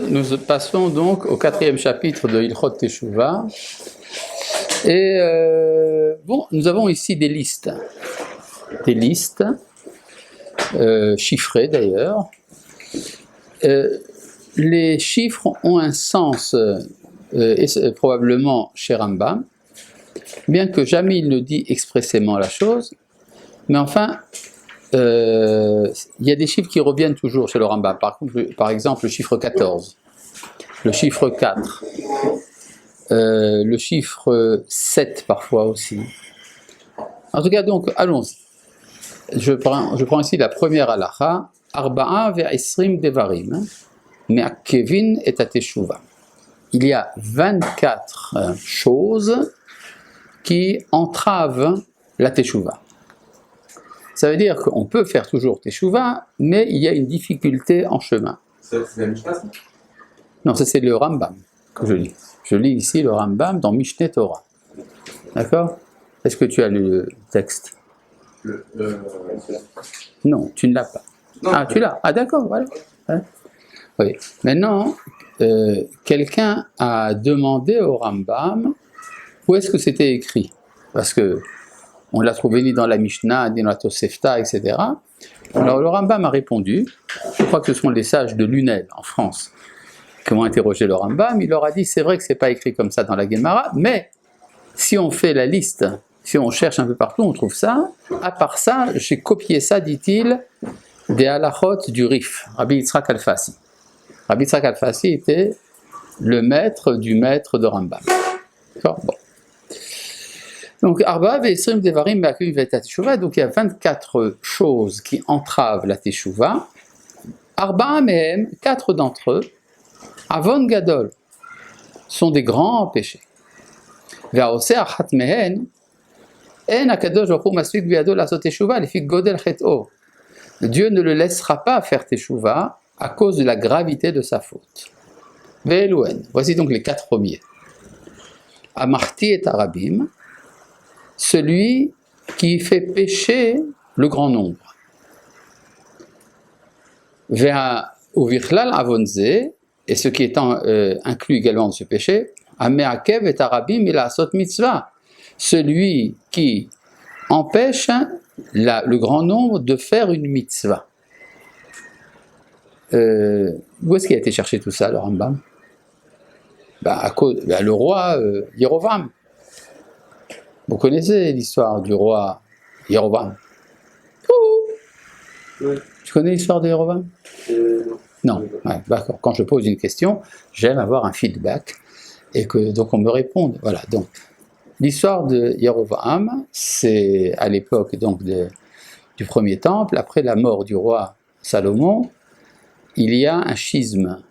Nous passons donc au 4e chapitre de Hilchot Teshuvah. Et nous avons ici des listes chiffrées d'ailleurs. Les chiffres ont un sens probablement chez Rambam, bien que jamais il ne dit expressément la chose, mais enfin, il y a des chiffres qui reviennent toujours chez le Rambam. Par exemple, le chiffre 14, le chiffre 4, le chiffre 7 parfois aussi. En tout cas, donc, allons-y. Je prends ici la première halakha, Arba'a ve'esrim devarim, me'akevin et ateshuvah. Il y a 24 choses qui entravent la teshuvah. Ça veut dire qu'on peut faire toujours teshuvah, mais il y a une difficulté en chemin. C'est la Mishnah, ça ? Non, ça c'est le Rambam que je lis. Je lis ici le Rambam dans Mishneh Torah. D'accord ? Est-ce que tu as le texte ? Non, tu ne l'as pas. Non, tu l'as. Ah d'accord, voilà. Ouais. Oui. Maintenant, quelqu'un a demandé au Rambam où est-ce que c'était écrit. Parce que on l'a trouvé ni dans la Mishnah, ni dans la Tosefta, etc. Alors le Rambam a répondu, je crois que ce sont les sages de Lunel en France qui ont interrogé le Rambam, il leur a dit c'est vrai que c'est pas écrit comme ça dans la Gemara, mais si on fait la liste, si on cherche un peu partout, on trouve ça. À part ça, j'ai copié ça, dit-il, des halachot du Rif, Rabbi Yitzhak Alfasi. Rabbi Yitzhak Alfasi était le maître du maître de Rambam. D'accord ? Bon. Donc, Arba ve'esrim devarim me'akevin et ateshuvah, donc il y a 24 choses qui entravent la teshuvah. Arba'a mehem, 4 d'entre eux, avon gadol, sont des grands péchés. Ve'aoseh achat mehen, en hakadosh baruch hu masvik biyado la'asot teshuvah lefi godel chet'o. Dieu ne le laissera pas faire teshuvah à cause de la gravité de sa faute. Ve'eluen, voici donc les 4 premiers. Amarti et arabim, celui qui fait pécher le grand nombre. U'vichlal avonze, et ce qui est inclus également dans ce péché, ameakev et arabim mila'asot mitzvah, celui qui empêche le grand nombre de faire une mitzvah. Où est-ce qu'il a été chercher tout ça, le Rambam ? Le roi Yerovam. Vous connaissez l'histoire du roi Yerovam ? Oui. Tu connais l'histoire de Yerovam ? Non. Ouais, d'accord. Quand je pose une question, j'aime avoir un feedback et que donc on me réponde. Voilà. Donc l'histoire de Yerovam, c'est à l'époque donc du premier temple, après la mort du roi Salomon, il y a un schisme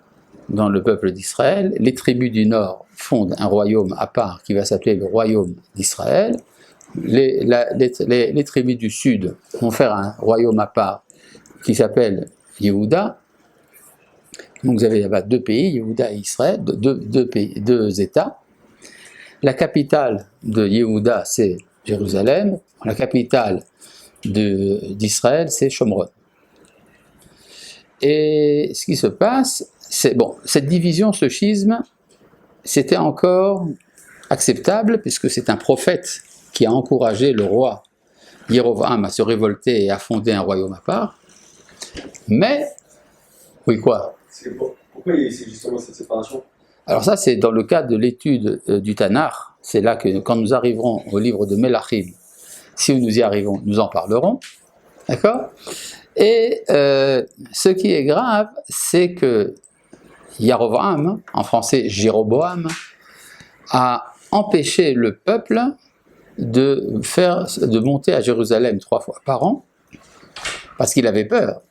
dans le peuple d'Israël. Les tribus du nord fondent un royaume à part qui va s'appeler le royaume d'Israël. Les tribus du sud vont faire un royaume à part qui s'appelle Yehuda. Donc vous avez là-bas 2 pays, Yehuda et Israël, 2 États. La capitale de Yehuda, c'est Jérusalem. La capitale d'Israël, c'est Shomron. Et ce qui se passe, cette division, ce schisme, c'était encore acceptable puisque c'est un prophète qui a encouragé le roi Yerovam à se révolter et à fonder un royaume à part. Mais, oui quoi ? Pourquoi il y a justement cette séparation ? Alors ça, c'est dans le cadre de l'étude du Tanakh. C'est là que quand nous arriverons au livre de Melachim, si nous y arrivons, nous en parlerons. D'accord ? Et ce qui est grave, c'est que Yerovam, en français Jéroboam, a empêché le peuple de monter à Jérusalem 3 fois par an, parce qu'il avait peur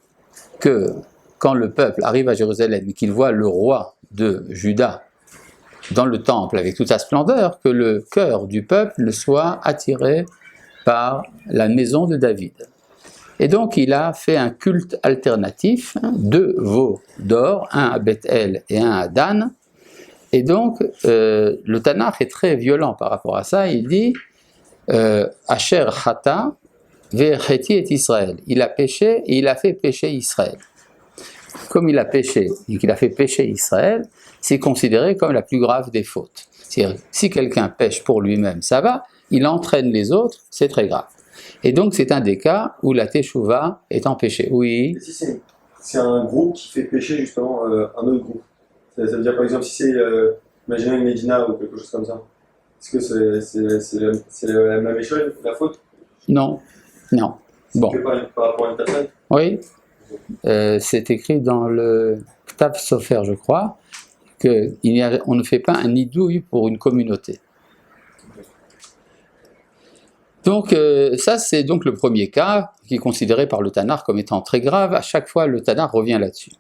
que quand le peuple arrive à Jérusalem et qu'il voit le roi de Juda dans le temple avec toute sa splendeur, que le cœur du peuple soit attiré par la maison de David. Et donc il a fait un culte alternatif, 2 veaux d'or, un à Bethel et un à Dan. Et donc le Tanakh est très violent par rapport à ça. Il dit Asher Chata ve'cheti et Israël. Il a péché et il a fait pécher Israël. comme il a péché et qu'il a fait pécher Israël, c'est considéré comme la plus grave des fautes. C'est-à-dire, si quelqu'un pêche pour lui-même, ça va, il entraîne les autres, c'est très grave. Et donc, c'est un des cas où la teshuva est en péché. Oui. Et si c'est un groupe qui fait pécher justement un autre groupe, ça veut dire par exemple si c'est, imaginons une Médina ou quelque chose comme ça, est-ce que c'est la même échelle, la faute? Non, non. Bon. C'est que par rapport à une personne? Oui. C'est écrit dans le Ktav Sofer, je crois, qu'on ne fait pas un nidouille pour une communauté. Donc ça c'est donc le premier cas qui est considéré par le Tanakh comme étant très grave. À chaque fois le Tanakh revient là-dessus.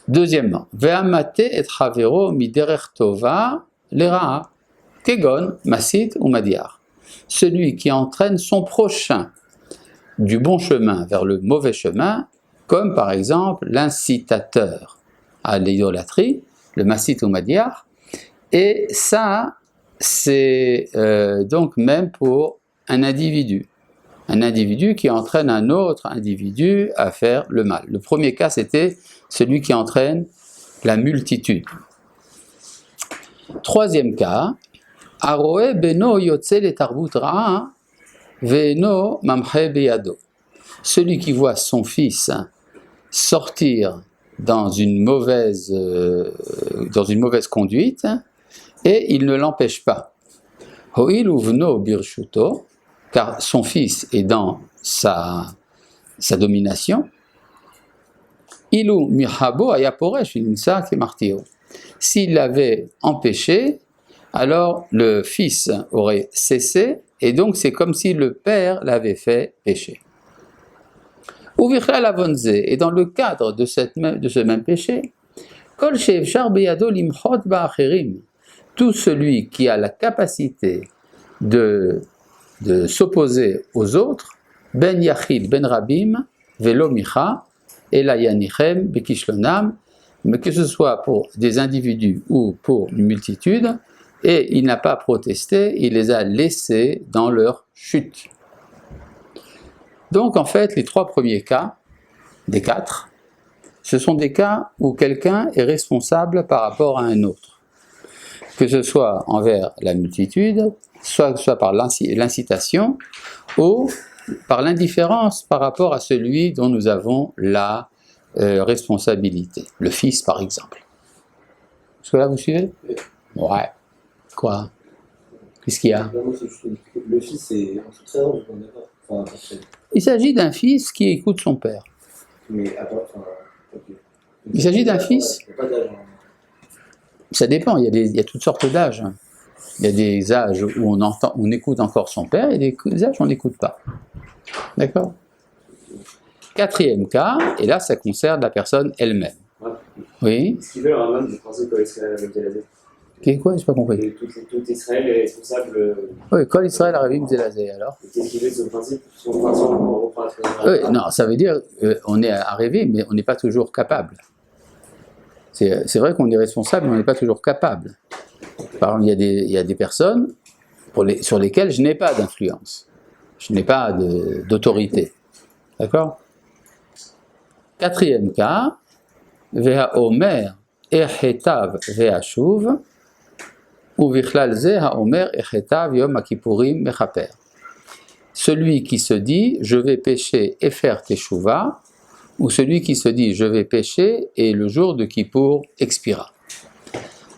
Deuxièmement, ve'amate et chavero miderer tova lera'a kegon masit ou madiar. Celui qui entraîne son prochain du bon chemin vers le mauvais chemin, comme par exemple l'incitateur à l'idolâtrie, le masit ou madiar, et ça c'est donc même pour un individu qui entraîne un autre individu à faire le mal. Le premier cas, c'était celui qui entraîne la multitude. Troisième cas, Aroe beno yotze letarbut ra'a ve'eno mamche beyado. Celui qui voit son fils sortir dans une mauvaise conduite, et il ne l'empêche pas. Ho'il uvno birshuto, car son fils est dans sa domination. Ilu mirhabo ayaporesh insa kemartio. S'il l'avait empêché, alors le fils aurait cessé, et donc c'est comme si le père l'avait fait pécher. Uvichla lavonze, et dans le cadre de ce même péché, kol she'efshar beyado limchot ba'acherim, tout celui qui a la capacité de s'opposer aux autres, ben yachid ben rabim velo micha ela yanichem bekishlonam, mais que ce soit pour des individus ou pour une multitude, et il n'a pas protesté, il les a laissés dans leur chute. Donc en fait, les trois premiers cas, des quatre, ce sont des cas où quelqu'un est responsable par rapport à un autre. Que ce soit envers la multitude, soit par l'incitation, ou par l'indifférence par rapport à celui dont nous avons la responsabilité. Le fils, par exemple. Est-ce que là, vous suivez? Ouais. Quoi? Qu'est-ce qu'il y a? Le fils, c'est en tout cas, je connais pas. Enfin, il s'agit d'un fils qui écoute son père. Mais attends, okay. Il s'agit d'un fils. Ça dépend, il y a toutes sortes d'âges. Il y a des âges où on écoute encore son père, et des âges où on n'écoute pas. D'accord? Quatrième cas, et là ça concerne la personne elle-même. Ouais. Oui. Ce qui veut le Raman du principe qu'Israël avait Zélazé. Qu'est-ce quoi? J'ai pas compris. Tout Israël est responsable. Oui, quand Israël arrive, Zélazé alors. Qu'est-ce qui fait ce principe? Son principe, on reprend oui, non, ça veut dire on est arrivé, mais on n'est pas toujours capable. C'est vrai qu'on est responsable, mais on n'est pas toujours capable. Par exemple, il y a des personnes sur lesquelles je n'ai pas d'influence. Je n'ai pas d'autorité. D'accord? Quatrième cas, Veha Omer Echetav Veashuv, ou Vichlal Ze Haomer Echetav Yom Akipurim Mechaper. Celui qui se dit je vais pécher et faire teshuva, ou celui qui se dit je vais pécher et le jour de Kippour expira.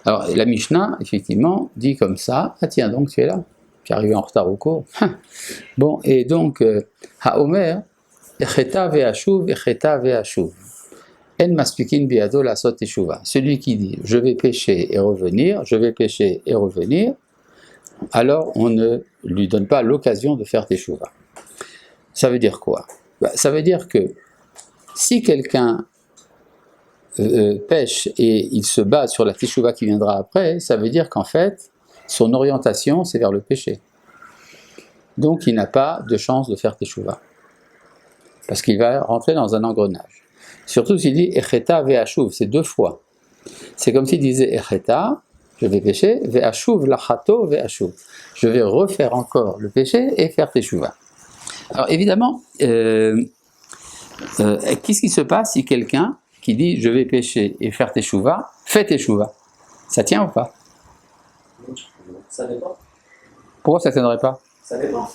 Alors la Mishnah, effectivement, dit comme ça. Ah tiens, donc tu es là, tu es arrivé en retard au cours. Bon, et donc, Haomer, Echeta ve'ashuv, Echeta ve'ashuv. En maspikin biado la sot teshuva. Celui qui dit je vais pécher et revenir, je vais pécher et revenir, alors on ne lui donne pas l'occasion de faire teshuva. Ça veut dire quoi? Ça veut dire que si quelqu'un pêche et il se base sur la teshuva qui viendra après, ça veut dire qu'en fait, son orientation, c'est vers le péché. Donc, il n'a pas de chance de faire teshuva. Parce qu'il va rentrer dans un engrenage. Surtout s'il dit Echeta ve'ashuv, c'est deux fois. C'est comme s'il disait Echeta, je vais pécher, ve'ashuv lachato ve'ashuv. Je vais refaire encore le péché et faire teshuva. Alors évidemment, Qu'est-ce qui se passe si quelqu'un qui dit je vais pécher et faire teshuva, fait teshuva? Ça tient ou pas? Ça dépend. Pourquoi ça ne tiendrait pas? Ça dépend.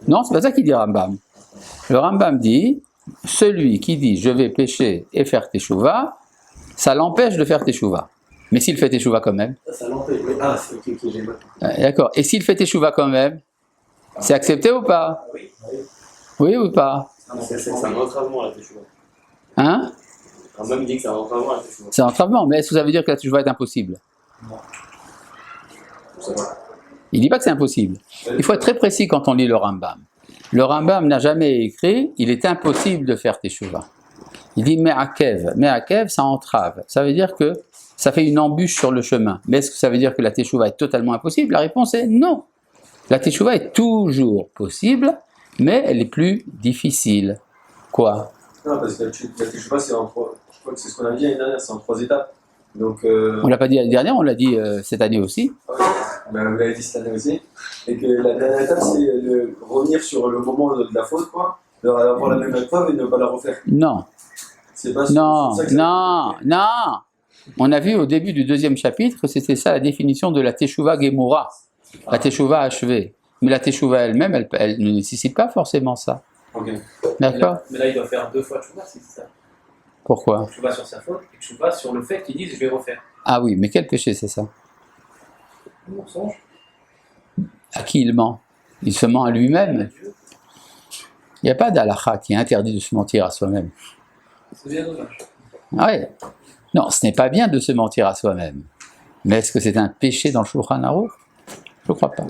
Non, c'est pas ça qu'il dit Rambam. Le Rambam dit, celui qui dit je vais pécher et faire teshuva, ça l'empêche de faire teshuva. Mais s'il fait teshuva quand même. Ça l'empêche. Ah, c'est ok, j'ai mal. D'accord. Et s'il fait teshuva quand même, c'est accepté ou pas? Oui. Oui ou pas? C'est un entravement la teshuva. Hein? Rambam dit que c'est un entravement la teshuva. C'est un entravement, mais est-ce que ça veut dire que la teshuva est impossible? Il dit pas que c'est impossible. Il faut être très précis quand on lit le Rambam. Le Rambam n'a jamais écrit « il est impossible de faire teshuva ». Il dit « me'akev ». Me'akev, ça entrave. Ça veut dire que ça fait une embûche sur le chemin. Mais est-ce que ça veut dire que la teshuva est totalement impossible? La réponse est non. La teshuva est toujours possible, mais elle est plus difficile. Quoi? Non, parce que la teshuva, c'est en trois. Je crois que c'est ce qu'on a dit l'année dernière, c'est en 3 étapes. Donc, on l'a pas dit l'année dernière, on l'a dit cette année aussi. Ben, vous l'avez dit cette année aussi. Et que la dernière étape, c'est de revenir sur le moment de la faute, quoi. De avoir la même épreuve et de ne pas la refaire. Non. C'est pas Non, c'est ça que non, non. On a vu au début du 2e chapitre que c'était ça la définition de la teshuva gemura, la teshuva achevée. Mais la teshuva elle-même, elle ne nécessite pas forcément ça. Ok. D'accord? Mais là, il doit faire 2 fois teshuva, c'est ça. Pourquoi? Teshuva sur sa faute et teshuva sur le fait qu'il dise je vais refaire. Ah oui, mais quel péché c'est ça? Le mensonge. À qui il ment? Il se ment à lui-même. Il n'y a pas d'halakha qui est interdit de se mentir à soi-même. C'est bien dommage. Ah ouais. Non, ce n'est pas bien de se mentir à soi-même. Mais est-ce que c'est un péché dans le Shulchan Aruch? Je ne crois pas.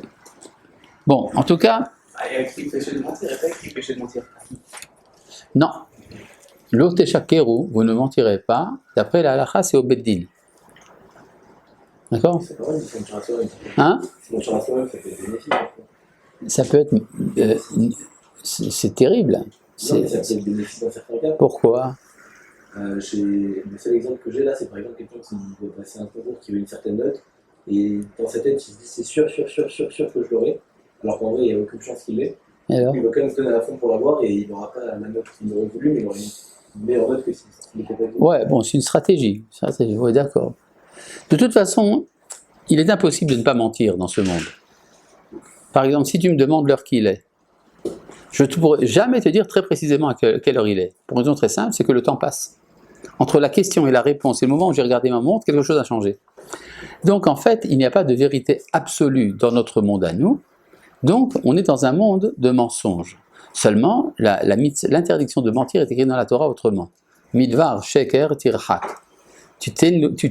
Bon, en tout cas, Ah, il y a écrit péché de mentir, il n'y a pas écrit péché de mentir. non. L'oteshakeru, vous ne mentirez pas, d'après la halakha, c'est au beddin. D'accord? C'est pas vrai, c'est mentir à soi-même. Hein? C'est mentir à soi-même, ça fait des bénéfices. Ça peut être... c'est terrible. Non, mais ça fait des bénéfices dans certains cas. Pourquoi? Le seul exemple que j'ai là, c'est par exemple quelqu'un qui veut passer un concours qui veut une certaine note, et dans sa tête, il se dit c'est sûr que je l'aurai, alors qu'en vrai, il n'y a aucune chance qu'il l'ait. Et alors? Il va quand même se donner à fond pour l'avoir, et il n'aura pas la note qu'il aurait voulu, mais il aura une meilleure note que s'il n'était pas voulu. Ouais, bon, c'est une stratégie. Oui, d'accord. De toute façon, il est impossible de ne pas mentir dans ce monde. Par exemple, si tu me demandes l'heure qu'il est, je ne pourrai jamais te dire très précisément à quelle heure il est. Pour une raison très simple, c'est que le temps passe. Entre la question et la réponse et le moment où j'ai regardé ma montre, quelque chose a changé. Donc en fait, il n'y a pas de vérité absolue dans notre monde à nous. Donc on est dans un monde de mensonges. Seulement, l'interdiction de mentir est écrite dans la Torah autrement. Midvar, sheker, tirhak. Tu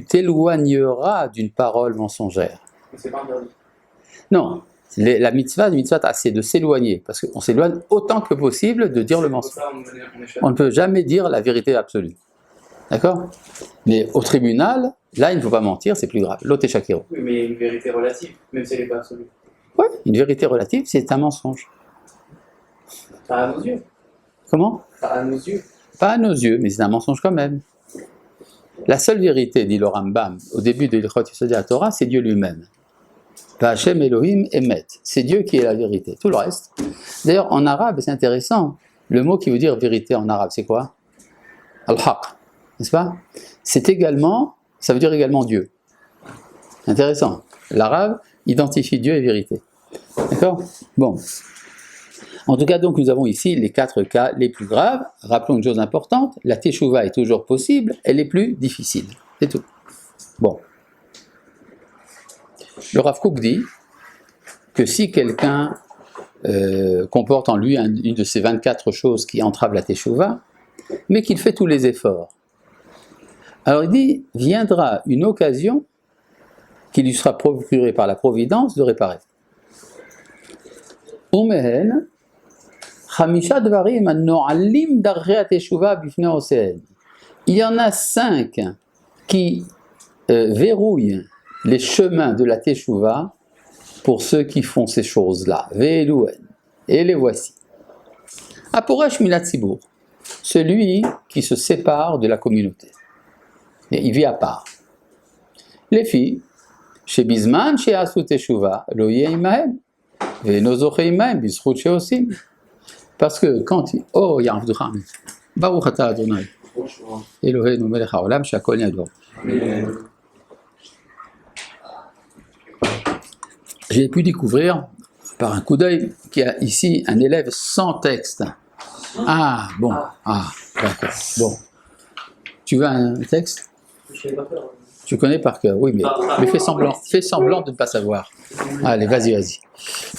t'éloigneras d'une parole mensongère. Mais c'est pas interdit. Non, la mitzvah c'est de s'éloigner, parce qu'on s'éloigne autant que possible de dire le mensonge. Ça, On ne peut jamais dire la vérité absolue. D'accord? Mais au tribunal, là, il ne faut pas mentir, c'est plus grave. L'oteshakeru. Oui, mais il y a une vérité relative, même si elle n'est pas absolue. Oui, une vérité relative, c'est un mensonge. Pas à nos yeux. Comment? Pas à nos yeux. Pas à nos yeux, mais c'est un mensonge quand même. La seule vérité, dit le Rambam, au début de l'Ilchot Yesodei HaTorah, c'est Dieu lui-même. Hashem Elohim Emet. C'est Dieu qui est la vérité. Tout le reste. D'ailleurs, en arabe, c'est intéressant. Le mot qui veut dire vérité en arabe, c'est quoi? Al-Haq. N'est-ce pas? C'est également, ça veut dire également Dieu. Intéressant. L'arabe identifie Dieu et vérité. D'accord? Bon. En tout cas, donc, nous avons ici les 4 cas les plus graves. Rappelons une chose importante, la teshuva est toujours possible, elle est plus difficile. C'est tout. Bon. Le Rav Kook dit que si quelqu'un comporte en lui une de ces 24 choses qui entravent la teshuva, mais qu'il fait tous les efforts, alors il dit, viendra une occasion qui lui sera procurée par la providence de réparer. Umehen, Chamisha Dvarim No'alim Darrea Teshuva Bifnei Osehen. Il y en a 5 qui verrouillent les chemins de la Teshuva pour ceux qui font ces choses-là. Ve'elouen. Et les voici. Aporesh Milat Tzibur. Celui qui se sépare de la communauté. Et il vit à part. Les filles, chez Bizman, chez Asu Teshuva, Lo Yeh Imahem, Ve'eno Zoche Imahem, Bizchut Sheosim. Parce que quand il... Oh, il y a un Abdurrahman. Baruch atah Adonai. Eloheinu melech haolam shakol yador. J'ai pu découvrir, par un coup d'œil, qu'il y a ici un élève sans texte. Ah, bon. Ah, d'accord. Bon. Tu veux un texte? Je n'ai pas peur. Tu connais par cœur, oui, mais fais semblant de ne pas savoir. Allez, vas-y.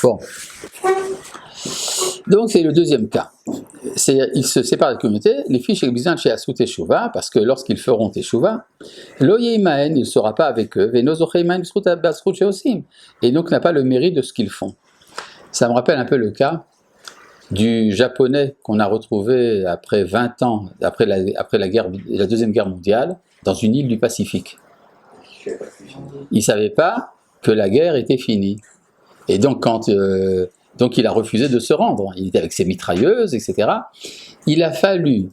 Bon. Donc, c'est le deuxième cas. Ils se séparent de la communauté, les filles chez Bizan chez Asut Teshuva, parce que lorsqu'ils feront Teshuva, Lo Yeimaen, il ne sera pas avec eux, Veno Zocheimaen Basrut Sheosim, et donc n'a pas le mérite de ce qu'ils font. Ça me rappelle un peu le cas du japonais qu'on a retrouvé après 20 ans, après la Deuxième Guerre mondiale, dans une île du Pacifique. Il ne savait pas que la guerre était finie. Et donc, donc il a refusé de se rendre. Il était avec ses mitrailleuses, etc. Il a fallu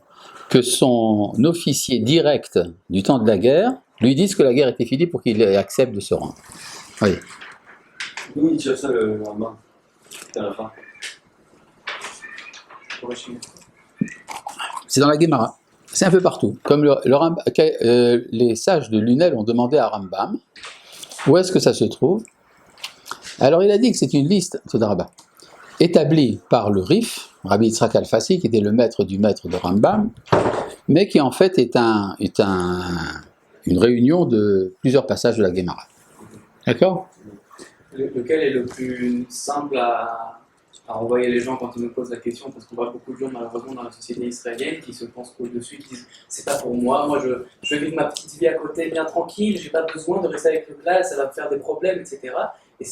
que son officier direct du temps de la guerre lui dise que la guerre était finie pour qu'il accepte de se rendre. Oui. D'où il tire ça le lendemain? C'était à la fin. C'est dans la Gemara. C'est un peu partout. Comme les sages de Lunel ont demandé à Rambam où est-ce que ça se trouve. Alors il a dit que c'est une liste, établie par le Rif, Rabbi Yitzhak Alfasi, qui était le maître du maître de Rambam, mais qui en fait est une réunion de plusieurs passages de la Gemara. D'accord? Lequel est le plus simple à envoyer les gens quand ils nous posent la question, parce qu'on voit beaucoup de gens malheureusement dans la société israélienne qui se pensent au-dessus, qui disent c'est pas pour moi, je vais vivre ma petite vie à côté bien tranquille, j'ai pas besoin de rester avec le classe, ça va me faire des problèmes, etc. Et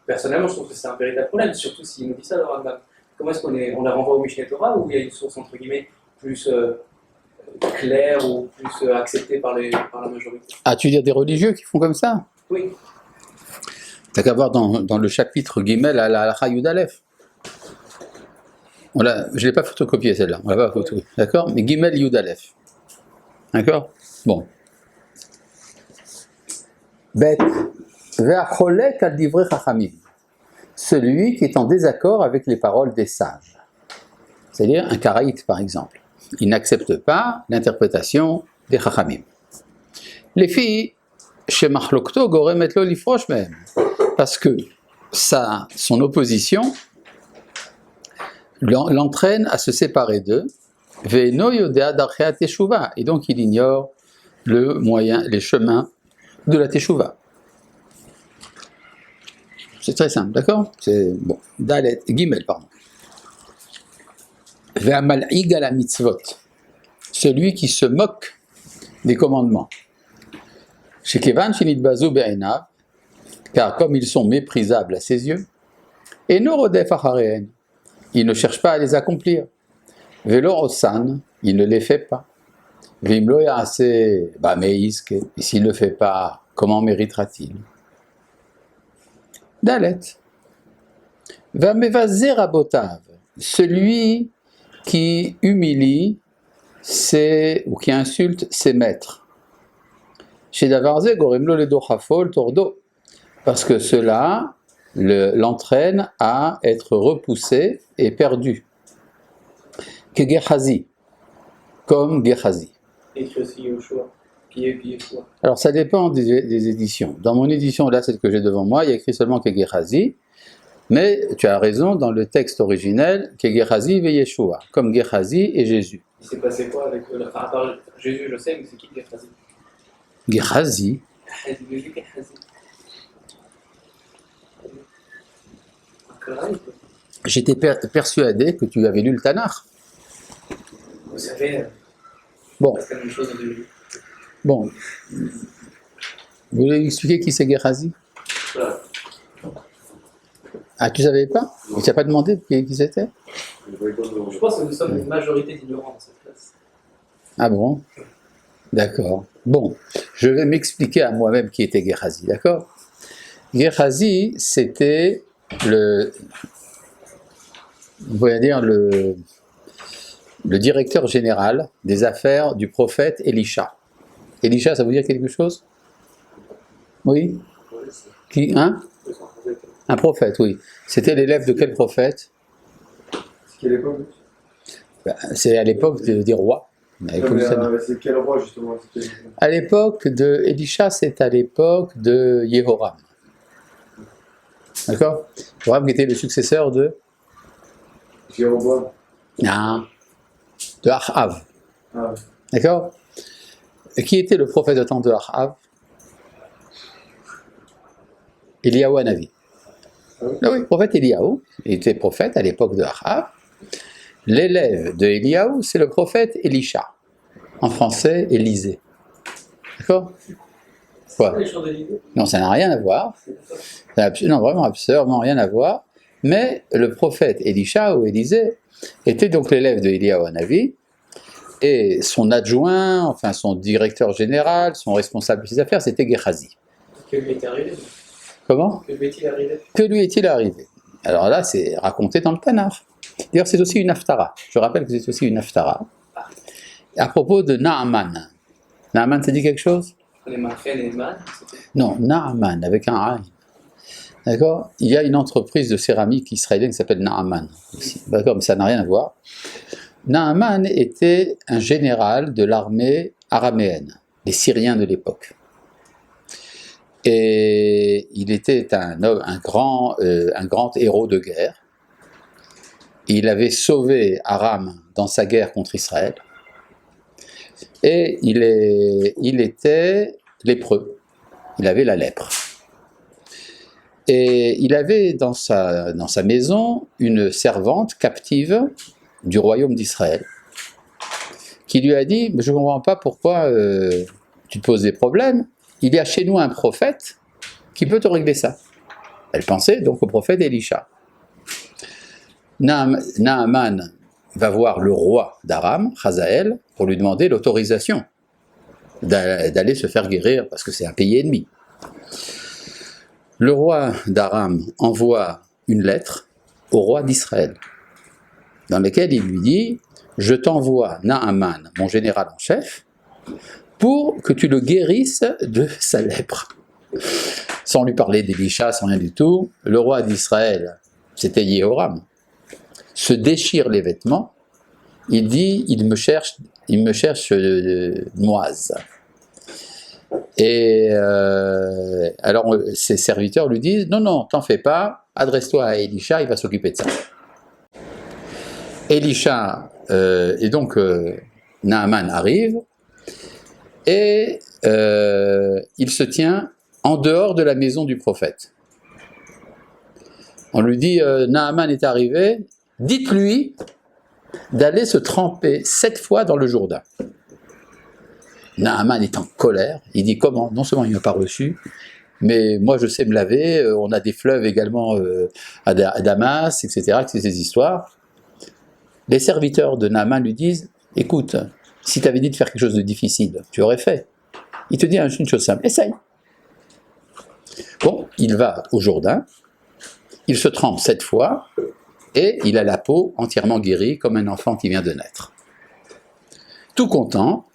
personnellement je trouve que c'est un véritable problème, surtout s'il nous dit ça le Rambam. Comment est-ce on la renvoie au Mishneh Torah, où il y a une source entre guillemets plus claire ou plus acceptée par la majorité? Ah, tu veux dire des religieux qui font comme ça? Oui. T'as qu'à voir dans le chapitre Gimel à la Halakha Yud Aleph. Je ne l'ai pas photocopié celle-là, on l'a pas photocopié, d'accord? Mais Gimel Yud Aleph. D'accord? Bon. Bet. Ve'acholek al divrei chachamim. Celui qui est en désaccord avec les paroles des sages. C'est-à-dire un karaïte, par exemple. Il n'accepte pas l'interprétation des chachamim. Les filles, chez Machlokto, goremet lo lifrosh même. Parce que son opposition l'entraîne à se séparer d'eux, et donc il ignore les chemins de la teshuva. C'est très simple, d'accord? C'est bon. Dalet, Gimel, pardon. Ve'amal'ig ala mitzvot, celui qui se moque des commandements. Shekevan shenitbazu be'enav, car comme ils sont méprisables à ses yeux, et norodef acharehen, il ne cherche pas à les accomplir. Velo osan, il ne les fait pas. Vimlo yaase meiske, et s'il ne le fait pas, comment méritera-t-il? Dalet. Vamevazer abotav, celui qui humilie ou qui insulte ses maîtres. Chez Davarze, gorimlo le dochafol tordo, parce que cela l'entraîne à être repoussé et perdu. Que Gehazi, comme Gehazi. Écrit aussi Yoshua, Pied. Alors ça dépend des éditions. Dans mon édition, là, celle que j'ai devant moi, il y a écrit seulement que Gehazi, mais tu as raison, dans le texte originel, que Gehazi ve Yeshua, comme Gehazi et Jésus. Il s'est passé quoi avec à part Jésus, je sais, mais c'est qui Gehazi? Gehazi. J'étais persuadé que tu avais lu le Tanakh. Vous savez, bon. c'est la même chose au début. Bon. Vous voulez expliquer qui c'est Gehazi? Voilà. Ah, tu savais pas? Tu n'as pas demandé qui c'était? Je pense que nous sommes une majorité d'ignorants dans cette classe. Ah bon? D'accord. Bon, je vais m'expliquer à moi-même qui était Gehazi, d'accord? Gehazi, c'était le directeur général des affaires du prophète Elisha. Elisha, ça vous dit quelque chose? Oui? Qui? Hein? Un prophète, oui. C'était l'élève de quel prophète? Quelle époque? C'est à l'époque des rois. C'est quel roi justement? À l'époque de Élisha, c'est à l'époque de Yehoram. D'accord? Yehoram qui était le successeur de Jéroboam. Ah, de Achav. Ah, D'accord? Et qui était le prophète de temps de Achav? Eliyahu Hanavi. Ah oui? Ah oui, le prophète Eliyahu, il était prophète à l'époque de Achav. L'élève de Eliyahu, c'est le prophète Elisha. En français, Élisée. D'accord? Quoi? Non, ça n'a rien à voir. Non, vraiment, absolument rien à voir. Mais le prophète Elisha ou Élisée était donc l'élève de Eliyahu Hanavi, et son adjoint, enfin son directeur général, son responsable de ses affaires, c'était Gehazi. Que lui est arrivé? Comment? Que lui est-il arrivé? Que lui est-il arrivé? Alors là, c'est raconté dans le Tanakh. D'ailleurs, c'est aussi une haftara. Je rappelle que c'est aussi une haftara. À propos de Naaman. Naaman, ça dit quelque chose? Les Marchen et les Man, Non, Naaman, avec un A. D'accord? Il y a une entreprise de céramique israélienne qui s'appelle Naaman. D'accord, mais ça n'a rien à voir. Naaman était un général de l'armée araméenne, les Syriens de l'époque. Et il était un grand héros de guerre. Il avait sauvé Aram dans sa guerre contre Israël. Et il était lépreux. Il avait la lèpre. Et il avait dans sa maison une servante captive du royaume d'Israël qui lui a dit « Je ne comprends pas pourquoi tu te poses des problèmes. Il y a chez nous un prophète qui peut te régler ça. » Elle pensait donc au prophète Élisha. Naaman va voir le roi d'Aram, Hazaël, pour lui demander l'autorisation d'aller se faire guérir parce que c'est un pays ennemi. Le roi d'Aram envoie une lettre au roi d'Israël dans laquelle il lui dit « Je t'envoie Naaman, mon général en chef, pour que tu le guérisses de sa lèpre. » Sans lui parler d'Élisha, sans rien du tout, le roi d'Israël, c'était Yehoram, se déchire les vêtements, il dit « Il me cherche Moise. » Et alors ses serviteurs lui disent « Non, non, t'en fais pas, adresse-toi à Élisha, il va s'occuper de ça. » Élisha, et donc Naaman arrive, et il se tient en dehors de la maison du prophète. On lui dit Naaman est arrivé, dites-lui d'aller se tremper 7 fois dans le Jourdain. Naaman est en colère, il dit comment? Non seulement il ne m'a pas reçu, mais moi je sais me laver, on a des fleuves également à Damas, etc., c'est ces histoires. Les serviteurs de Naaman lui disent « Écoute, si tu avais dit de faire quelque chose de difficile, tu aurais fait. » Il te dit une chose simple, essaye. Bon, il va au Jourdain, il se trempe 7 fois, et il a la peau entièrement guérie comme un enfant qui vient de naître. Tout content,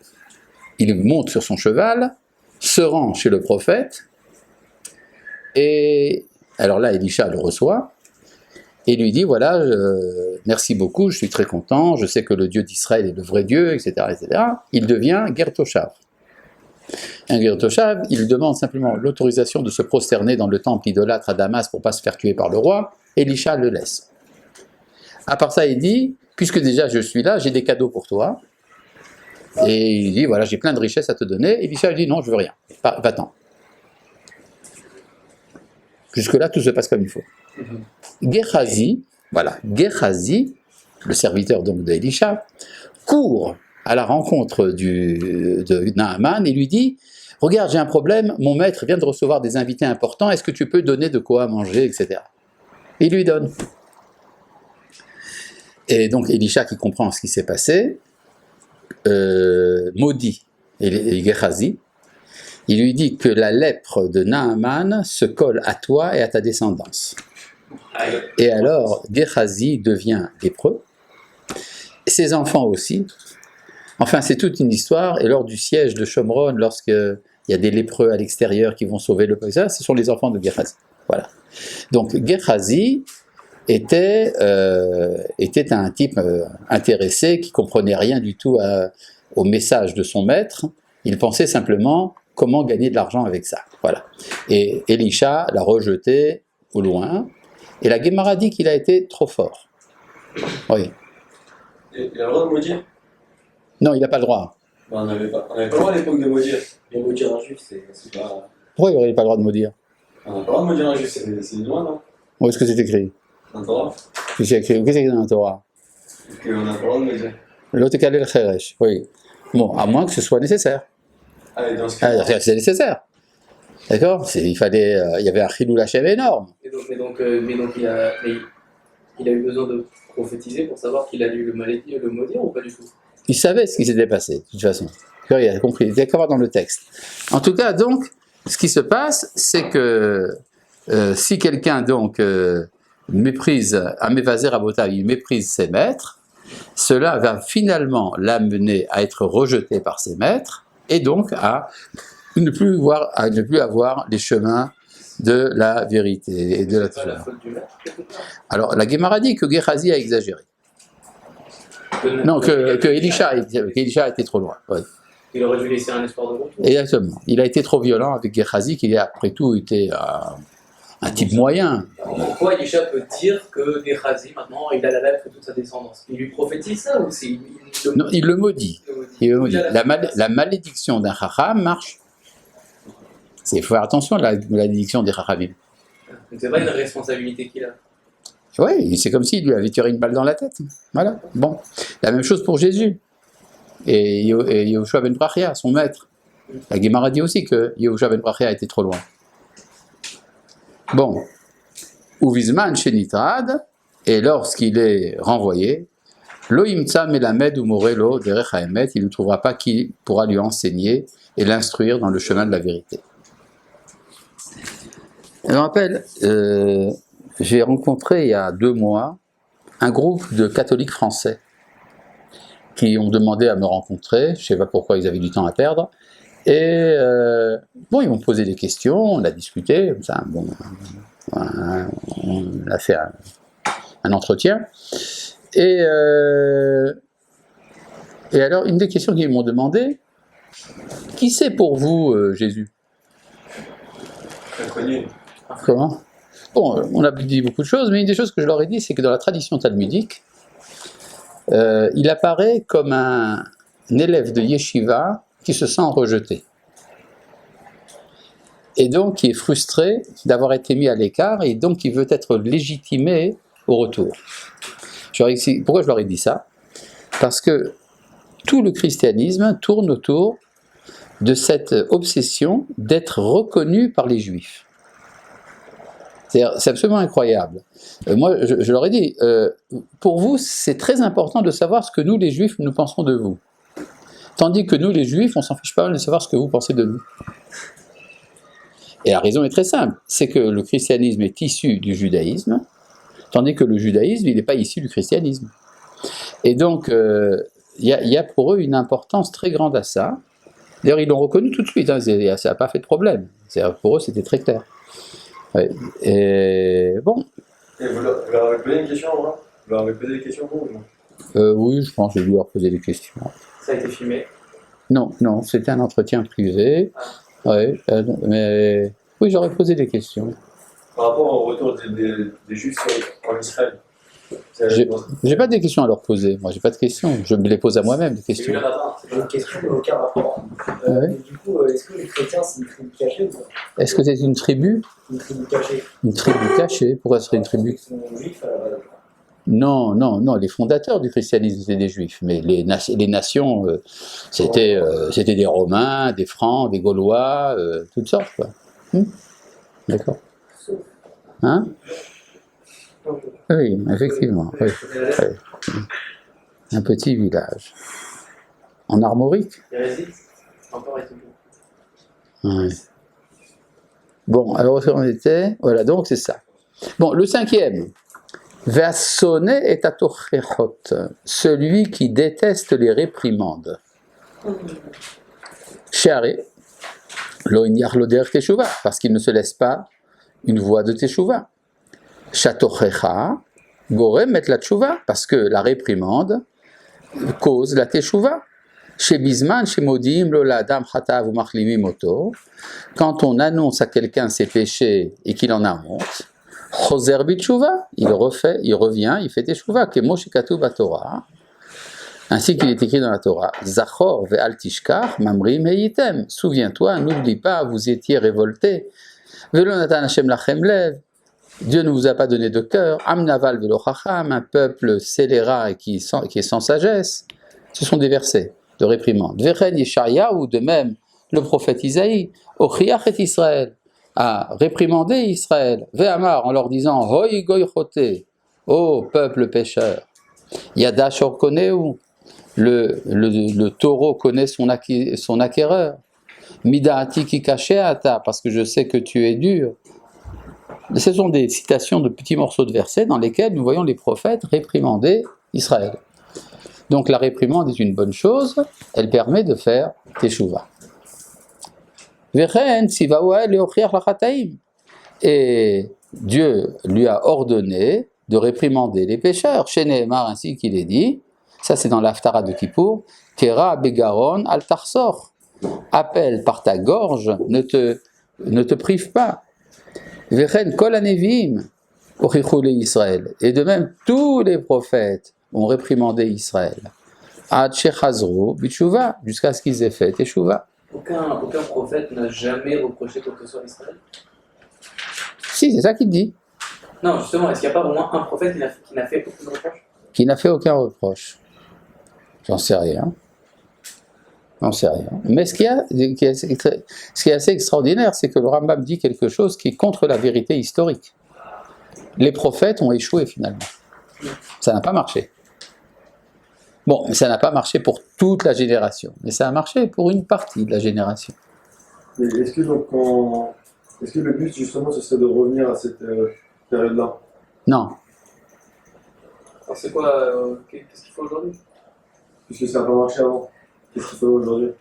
il monte sur son cheval, se rend chez le prophète, et alors là, Élisha le reçoit, et lui dit, voilà, merci beaucoup, je suis très content, je sais que le Dieu d'Israël est le vrai Dieu, etc., etc. Il devient Ger Toshav. Un Ger Toshav, il demande simplement l'autorisation de se prosterner dans le temple idolâtre à Damas pour ne pas se faire tuer par le roi, Élisha le laisse. À part ça, il dit, puisque déjà je suis là, j'ai des cadeaux pour toi, et il dit, voilà, j'ai plein de richesses à te donner, Élisha lui dit, non, je veux rien, va-t'en. Jusque-là, tout se passe comme il faut. Gehazi, voilà, Gehazi, le serviteur donc d'Élisha, court à la rencontre de Naaman et lui dit « Regarde, j'ai un problème, mon maître vient de recevoir des invités importants, est-ce que tu peux donner de quoi manger, etc. » Il lui donne. Et donc Élisha, qui comprend ce qui s'est passé, maudit Gehazi. Il lui dit que la lèpre de Naaman se colle à toi et à ta descendance. Et alors, Gehazi devient lépreux, ses enfants aussi. Enfin, c'est toute une histoire, et lors du siège de Shomron, lorsqu'il y a des lépreux à l'extérieur qui vont sauver le peuple, ce sont les enfants de Gehazi. Voilà. Donc, Gehazi était un type intéressé qui comprenait rien du tout au message de son maître. Il pensait simplement comment gagner de l'argent avec ça. Voilà. Et Elisha l'a rejeté au loin. Et la Guémara dit qu'il a été trop fort. Oui. Et il a le droit de maudire? Non, il n'a pas le droit. On n'avait pas le droit à l'époque de maudire. Bien maudire un juif, c'est pas. Pourquoi il n'aurait pas le droit de maudire? On n'a pas le droit de maudire un juif, c'est une loi, non? Où est-ce que c'est écrit? Un droit. Qu'est-ce qu'il y a écrit dans la Torah? Qu'on n'a pas le droit de maudire. L'autre calé le cheresh, oui. Bon, à moins que ce soit nécessaire. Allez, dans ce cas. C'est nécessaire. D'accord? Il y avait un chilou Hashem énorme. Mais donc il a eu besoin de prophétiser pour savoir qu'il a dû le maudire ou pas du tout? Il savait ce qui s'était passé, de toute façon. Il a compris, il était d'accord dans le texte. En tout cas, donc, ce qui se passe, c'est que si quelqu'un, donc, méprise, à Mévaser Rabotav, il méprise ses maîtres, cela va finalement l'amener à être rejeté par ses maîtres, et donc à ne plus avoir les chemins de la vérité et de la C'est pas la Torah. faute du maître, quelque part. Alors, la Guémara dit que Gehazi a exagéré. Non, que Elisha a été trop loin. Ouais. Il aurait dû laisser un espoir de retour. Exactement. Il a été trop violent avec Gehazi, qui après tout était un type moyen. Pourquoi Elisha peut dire que Gehazi, maintenant, il a la lettre de toute sa descendance? Il lui prophétise ça ou c'est Non, il le maudit. Il le maudit. Il a La malédiction d'un Chacham marche. Il faut faire attention à la malédiction des Chachamim. Donc c'est pas une responsabilité qu'il a. Oui, c'est comme s'il lui avait tiré une balle dans la tête. Voilà. Bon. La même chose pour Jésus. Et Yehoshua ben Brachia, son maître. La Guémara dit aussi que Yehoshua ben Brachia était trop loin. Bon. Uvizman shenitrad, et lorsqu'il est renvoyé, lo imtsa melamed ou morelo derech haemet, il ne trouvera pas qui pourra lui enseigner et l'instruire dans le chemin de la vérité. Je me rappelle, j'ai rencontré il y a 2 mois un groupe de catholiques français qui ont demandé à me rencontrer, je ne sais pas pourquoi ils avaient du temps à perdre, et bon, ils m'ont posé des questions, on a discuté, comme ça, bon, on a fait un entretien, et alors une des questions qu'ils m'ont demandé, qui c'est pour vous Jésus? Inconnu. Comment? Bon, on a dit beaucoup de choses, mais une des choses que je leur ai dit, c'est que dans la tradition talmudique, il apparaît comme un élève de yeshiva qui se sent rejeté. Et donc qui est frustré d'avoir été mis à l'écart, et donc qui veut être légitimé au retour. Pourquoi je leur ai dit ça? Parce que tout le christianisme tourne autour de cette obsession d'être reconnu par les juifs. C'est absolument incroyable. Moi, je leur ai dit, pour vous, c'est très important de savoir ce que nous, les juifs, nous pensons de vous. Tandis que nous, les juifs, on s'en fiche pas mal de savoir ce que vous pensez de nous. Et la raison est très simple, c'est que le christianisme est issu du judaïsme, tandis que le judaïsme, il n'est pas issu du christianisme. Et donc, il y a pour eux une importance très grande à ça. D'ailleurs, ils l'ont reconnu tout de suite, hein, ça n'a pas fait de problème. Pour eux, c'était très clair. Ouais. Et bon. Et vous leur avez posé une question, moi? Vous leur avez posé des questions, vous? Oui, je pense que j'ai dû leur poser des questions. Ça a été filmé. Non, c'était un entretien privé. Ouais, mais oui, j'aurais posé des questions. Par rapport au retour des Juifs en Israël. J'ai pas des questions à leur poser. Moi, j'ai pas de questions. Je me les pose à moi-même, des questions. J'ai une question, mais aucun rapport. Ouais. Mais du coup, est-ce que les chrétiens, c'est une tribu cachée ou pas? Est-ce que c'est une tribu? Une tribu cachée. Une tribu cachée? Pourquoi ce serait une tribu? Ils sont juifs à la base. Non, les fondateurs du christianisme étaient des juifs, mais les nations, c'était des Romains, des Francs, des Gaulois, toutes sortes, quoi. D'accord. Hein? Oui, effectivement. Oui. Oui. Un petit village. En armorique? Il résiste encore et toujours. Oui. Bon, alors où on était? Voilà, donc c'est ça. Bon, le 5e. Ve'asone et atochechot, celui qui déteste les réprimandes. Sheare, lo inyach lo derech teshuva, parce qu'il ne se laisse pas une voie de teshuva. Shatochecha, Gorem met la tchouva, parce que la réprimande cause la teshuva. Chez Bisman, chez Modim, Lola, Adam, Chatav ou Machlimim Oto, quand on annonce à quelqu'un ses péchés et qu'il en a honte, Choser Bitshuva, il revient, il fait teshuva, Kemo Shekatu Batorah, ainsi qu'il est écrit dans la Torah, Zachor ve'al tishkach, Mamrim heitem, souviens-toi, n'oublie pas, vous étiez révoltés, Velo natan Hashem lachem lev, Dieu ne vous a pas donné de cœur, Amnaval velo chacham, un peuple scélérat et qui est sans sagesse. Ce sont des versets de réprimande. Vechen Yesharia, ou de même le prophète Isaïe, Ochiach et Israël, a réprimandé Israël, Ve'amar, en leur disant, Hoi goy chote, ô peuple pécheur, Yada shor koneu, le taureau connaît son acquéreur, Midaati ki kasheata, parce que je sais que tu es dur. Ce sont des citations de petits morceaux de versets dans lesquels nous voyons les prophètes réprimander Israël. Donc la réprimande est une bonne chose, elle permet de faire teshuva. Et Dieu lui a ordonné de réprimander les pécheurs. Chez Nehemar, ainsi qu'il est dit, ça c'est dans l'Haftara de Kippour, Kera begaron al tarsor. Appelle par ta gorge, ne te prive pas. Vechen kol hanevim ochichule Israël. Et de même, tous les prophètes ont réprimandé Israël. Ad shechazru b'tshuva, jusqu'à ce qu'ils aient fait teshuva. Aucun prophète n'a jamais reproché quoi que ce soit à Israël. Si, c'est ça qu'il dit. Non, justement, est-ce qu'il n'y a pas au moins un prophète qui n'a fait aucun reproche? Qui n'a fait aucun reproche. J'en sais rien. Mais ce qui est assez extraordinaire, c'est que le Rambam dit quelque chose qui est contre la vérité historique. Les prophètes ont échoué finalement. Ça n'a pas marché. Bon, mais ça n'a pas marché pour toute la génération, mais ça a marché pour une partie de la génération. Mais est-ce que le but justement ce serait de revenir à cette période-là? Non. Alors c'est quoi, qu'est-ce qu'il faut aujourd'hui? Puisque ça n'a pas marché avant, qu'est-ce qu'il faut aujourd'hui?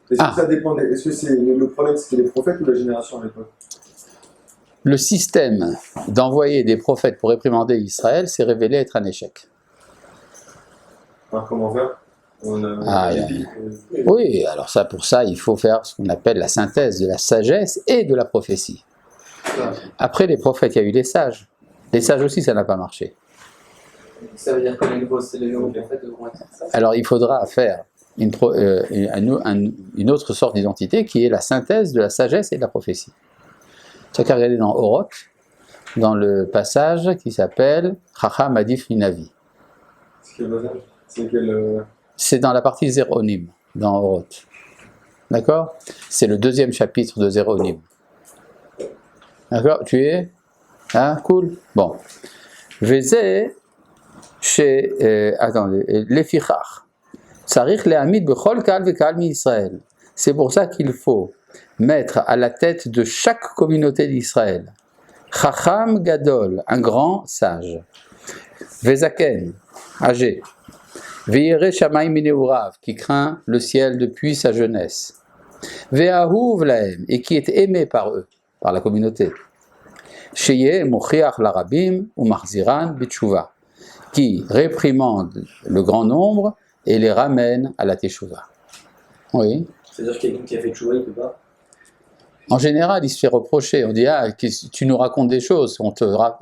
Est-ce que ça dépend? Est-ce que c'est le problème, c'était les prophètes ou la génération à l'époque? Le système d'envoyer des prophètes pour réprimander Israël s'est révélé être un échec. Alors comment faire? Oui, alors ça, pour ça, il faut faire ce qu'on appelle la synthèse de la sagesse et de la prophétie. Après les prophètes, il y a eu les sages. Les sages aussi, ça n'a pas marché. Ça veut dire que les nouveaux prophètes devront être sages. Alors il faudra faire une autre sorte d'identité qui est la synthèse de la sagesse et de la prophétie. Tu as qu'à regarder dans Oroth, dans le passage qui s'appelle Chacham Adif Linavi. C'est dans la partie Zéronim, dans Oroth. D'accord? C'est le 2e chapitre de Zéronim. D'accord? Tu es? Hein? Cool? Bon. Vézé, attendez, Lefichach. Sarich le'amid bechol kal vekal mi Israël. C'est pour ça qu'il faut mettre à la tête de chaque communauté d'Israël Chacham Gadol, un grand sage. Vezaken, âgé. Ve'yere Shamayim mineurav, qui craint le ciel depuis sa jeunesse. Ve'ahuv lahem, et qui est aimé par eux, par la communauté. Sheye mochiach larabim ou marziran bitshuva, qui réprimande le grand nombre et les ramène à la teshuva. Oui. C'est-à-dire que quelqu'un qui a fait tchouva, il ne peut pas? En général, il se fait reprocher. On dit, tu nous racontes des choses. On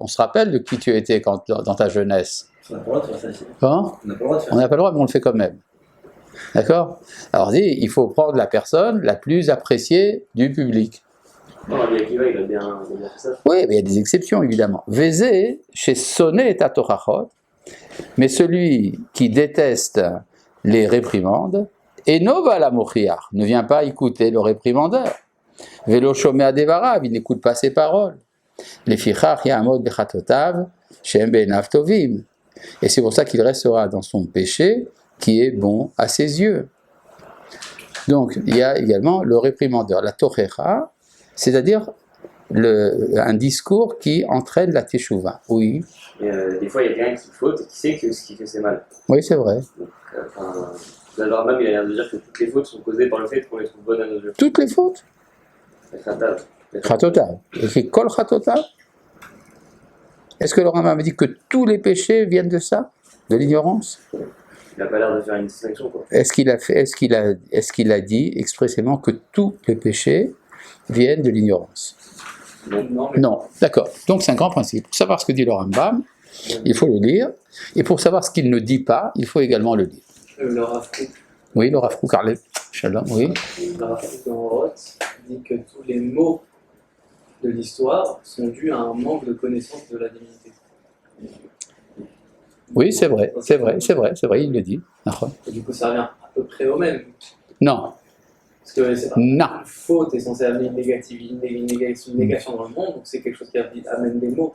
se rappelle de qui tu étais dans ta jeunesse. On n'a pas le droit de faire ça. Hein? On n'a pas le droit de faire On n'a pas le droit, mais on le fait quand même. D'accord? Alors, il faut prendre la personne la plus appréciée du public. Non, Rabbi Akiva, il a bien fait ça. Oui, mais il y a des exceptions, évidemment. Vézé, chez Sonné et Tatorachot, mais celui qui déteste les réprimandes, et Nova la Mochiach, ne vient pas écouter le réprimandeur. Vélo Shomea Devarav, il n'écoute pas ses paroles. Les Fichach Yamod Bechatotav, Shem Benav Tovim. Et c'est pour ça qu'il restera dans son péché qui est bon à ses yeux. Donc, il y a également le réprimandeur, la Tochecha, c'est-à-dire un discours qui entraîne la teshuva. Oui. Des fois, il y a quelqu'un qui faute et qui sait que ce qu'il fait, c'est mal. Oui, c'est vrai. Donc, le Rambam, il a l'air de dire que toutes les fautes sont causées par le fait qu'on les trouve bonnes à nos yeux. Toutes les fautes. Les khatav. Chatotav. Et c'est kol chatotav. Est-ce que le Rambam dit que tous les péchés viennent de ça? De l'ignorance? Il n'a pas l'air de faire une distinction, quoi. Est-ce qu'il a dit expressément que tous les péchés viennent de l'ignorance? Non, mais Non, d'accord. Donc c'est un grand principe. Pour savoir ce que dit le Rambam, il faut le lire. Et pour savoir ce qu'il ne dit pas, il faut également le lire. le Rav Kook, Oui, le Rav Kook, Shalom, oui. le Rav Kook en Roth dit que tous les mots de l'histoire sont dus à un manque de connaissance de la divinité. Oui, c'est vrai, il le dit. Et du coup, ça revient à peu près au même. Non, Parce que c'est pas non. une faute est censée amener une négation dans le monde, donc c'est quelque chose qui amène des mots.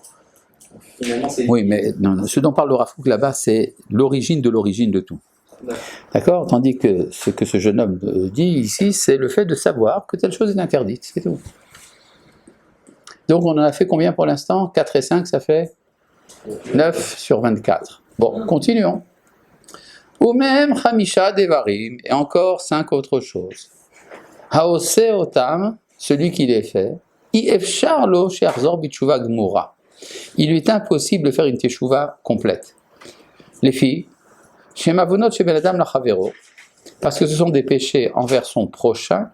Donc, finalement, c'est. Oui, mais non, ce dont parle le Rav Kook là-bas, c'est l'origine de tout. D'accord? Tandis que ce jeune homme dit ici, c'est le fait de savoir que telle chose est interdite, c'est tout. Donc on en a fait combien pour l'instant? 4 et 5, ça fait 9 sur 24. Bon, continuons. Ou même Hamisha Devarim, et encore 5 autres choses. Haose Otam, celui qui les fait, Ifshar lo she'achzor b'tshuva gmura. Il lui est impossible de faire une teshuva complète. Les filles, Shemavonot sheben adam lachavero, parce que ce sont des péchés envers son prochain,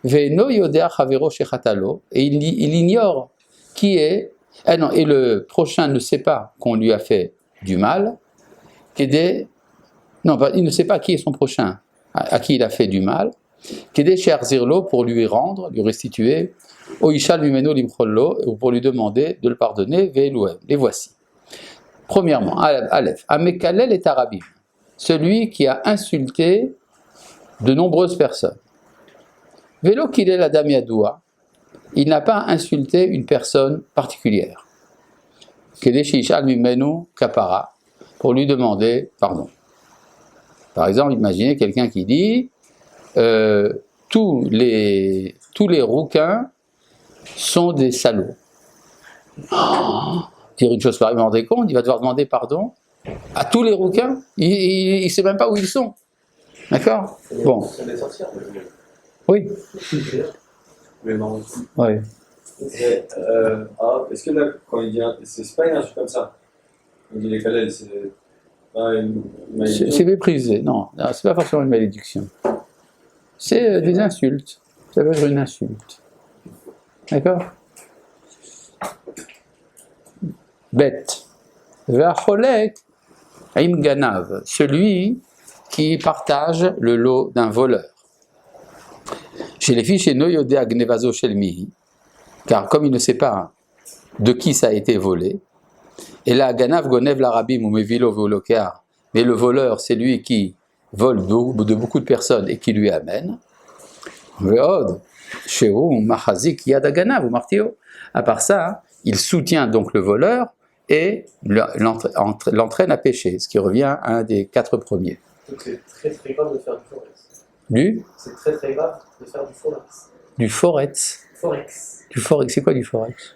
Ve'no yodea chavero shechatalo, et il ignore qui est, non, et le prochain ne sait pas qu'on lui a fait du mal, non, il ne sait pas qui est son prochain, à qui il a fait du mal, Kede she'achzirlo, pour lui rendre, lui restituer, O ishal mimeno limchollo, ou pour lui demander de le pardonner, ve'eluem, les voici. Premièrement, Aleph, Amekalel et Arabim, celui qui a insulté de nombreuses personnes. Vélo qu'il est la dame yadoua, il n'a pas insulté une personne particulière. Kedeshi al mimenu kapara, pour lui demander pardon. Par exemple, imaginez quelqu'un qui dit tous les rouquins sont des salauds. Dire une chose pareille, vous vous rendez compte, il va devoir demander pardon à tous les rouquins. Il ne sait même pas où ils sont. D'accord? Bon. Oui. Mais non. Oui. Est-ce que là, quand il dit c'est pas une insulte comme ça? On dit les calèles, c'est pas une malédiction. C'est méprisé. Non, c'est pas forcément une malédiction. C'est des insultes. Ça veut dire une insulte. D'accord? Bête. V'acholek im ganav, celui qui partage le lot d'un voleur. Chez les filles, chez Noyode Agnevazo Shelmihi, car comme il ne sait pas de qui ça a été volé, et là, Ganav Gonev l'Arabim ou Mevilo Volokar, mais le voleur, c'est lui qui vole de beaucoup de personnes et qui lui amène. Veod, Shehu, Machazik, Yad Ganav ou Martio. À part ça, il soutient donc le voleur et l'entraîne à pécher, ce qui revient à un des 4 premiers. Donc c'est très très grave de faire du forex. C'est très très grave de faire du forex. Du forex. Du forex, c'est quoi du forex?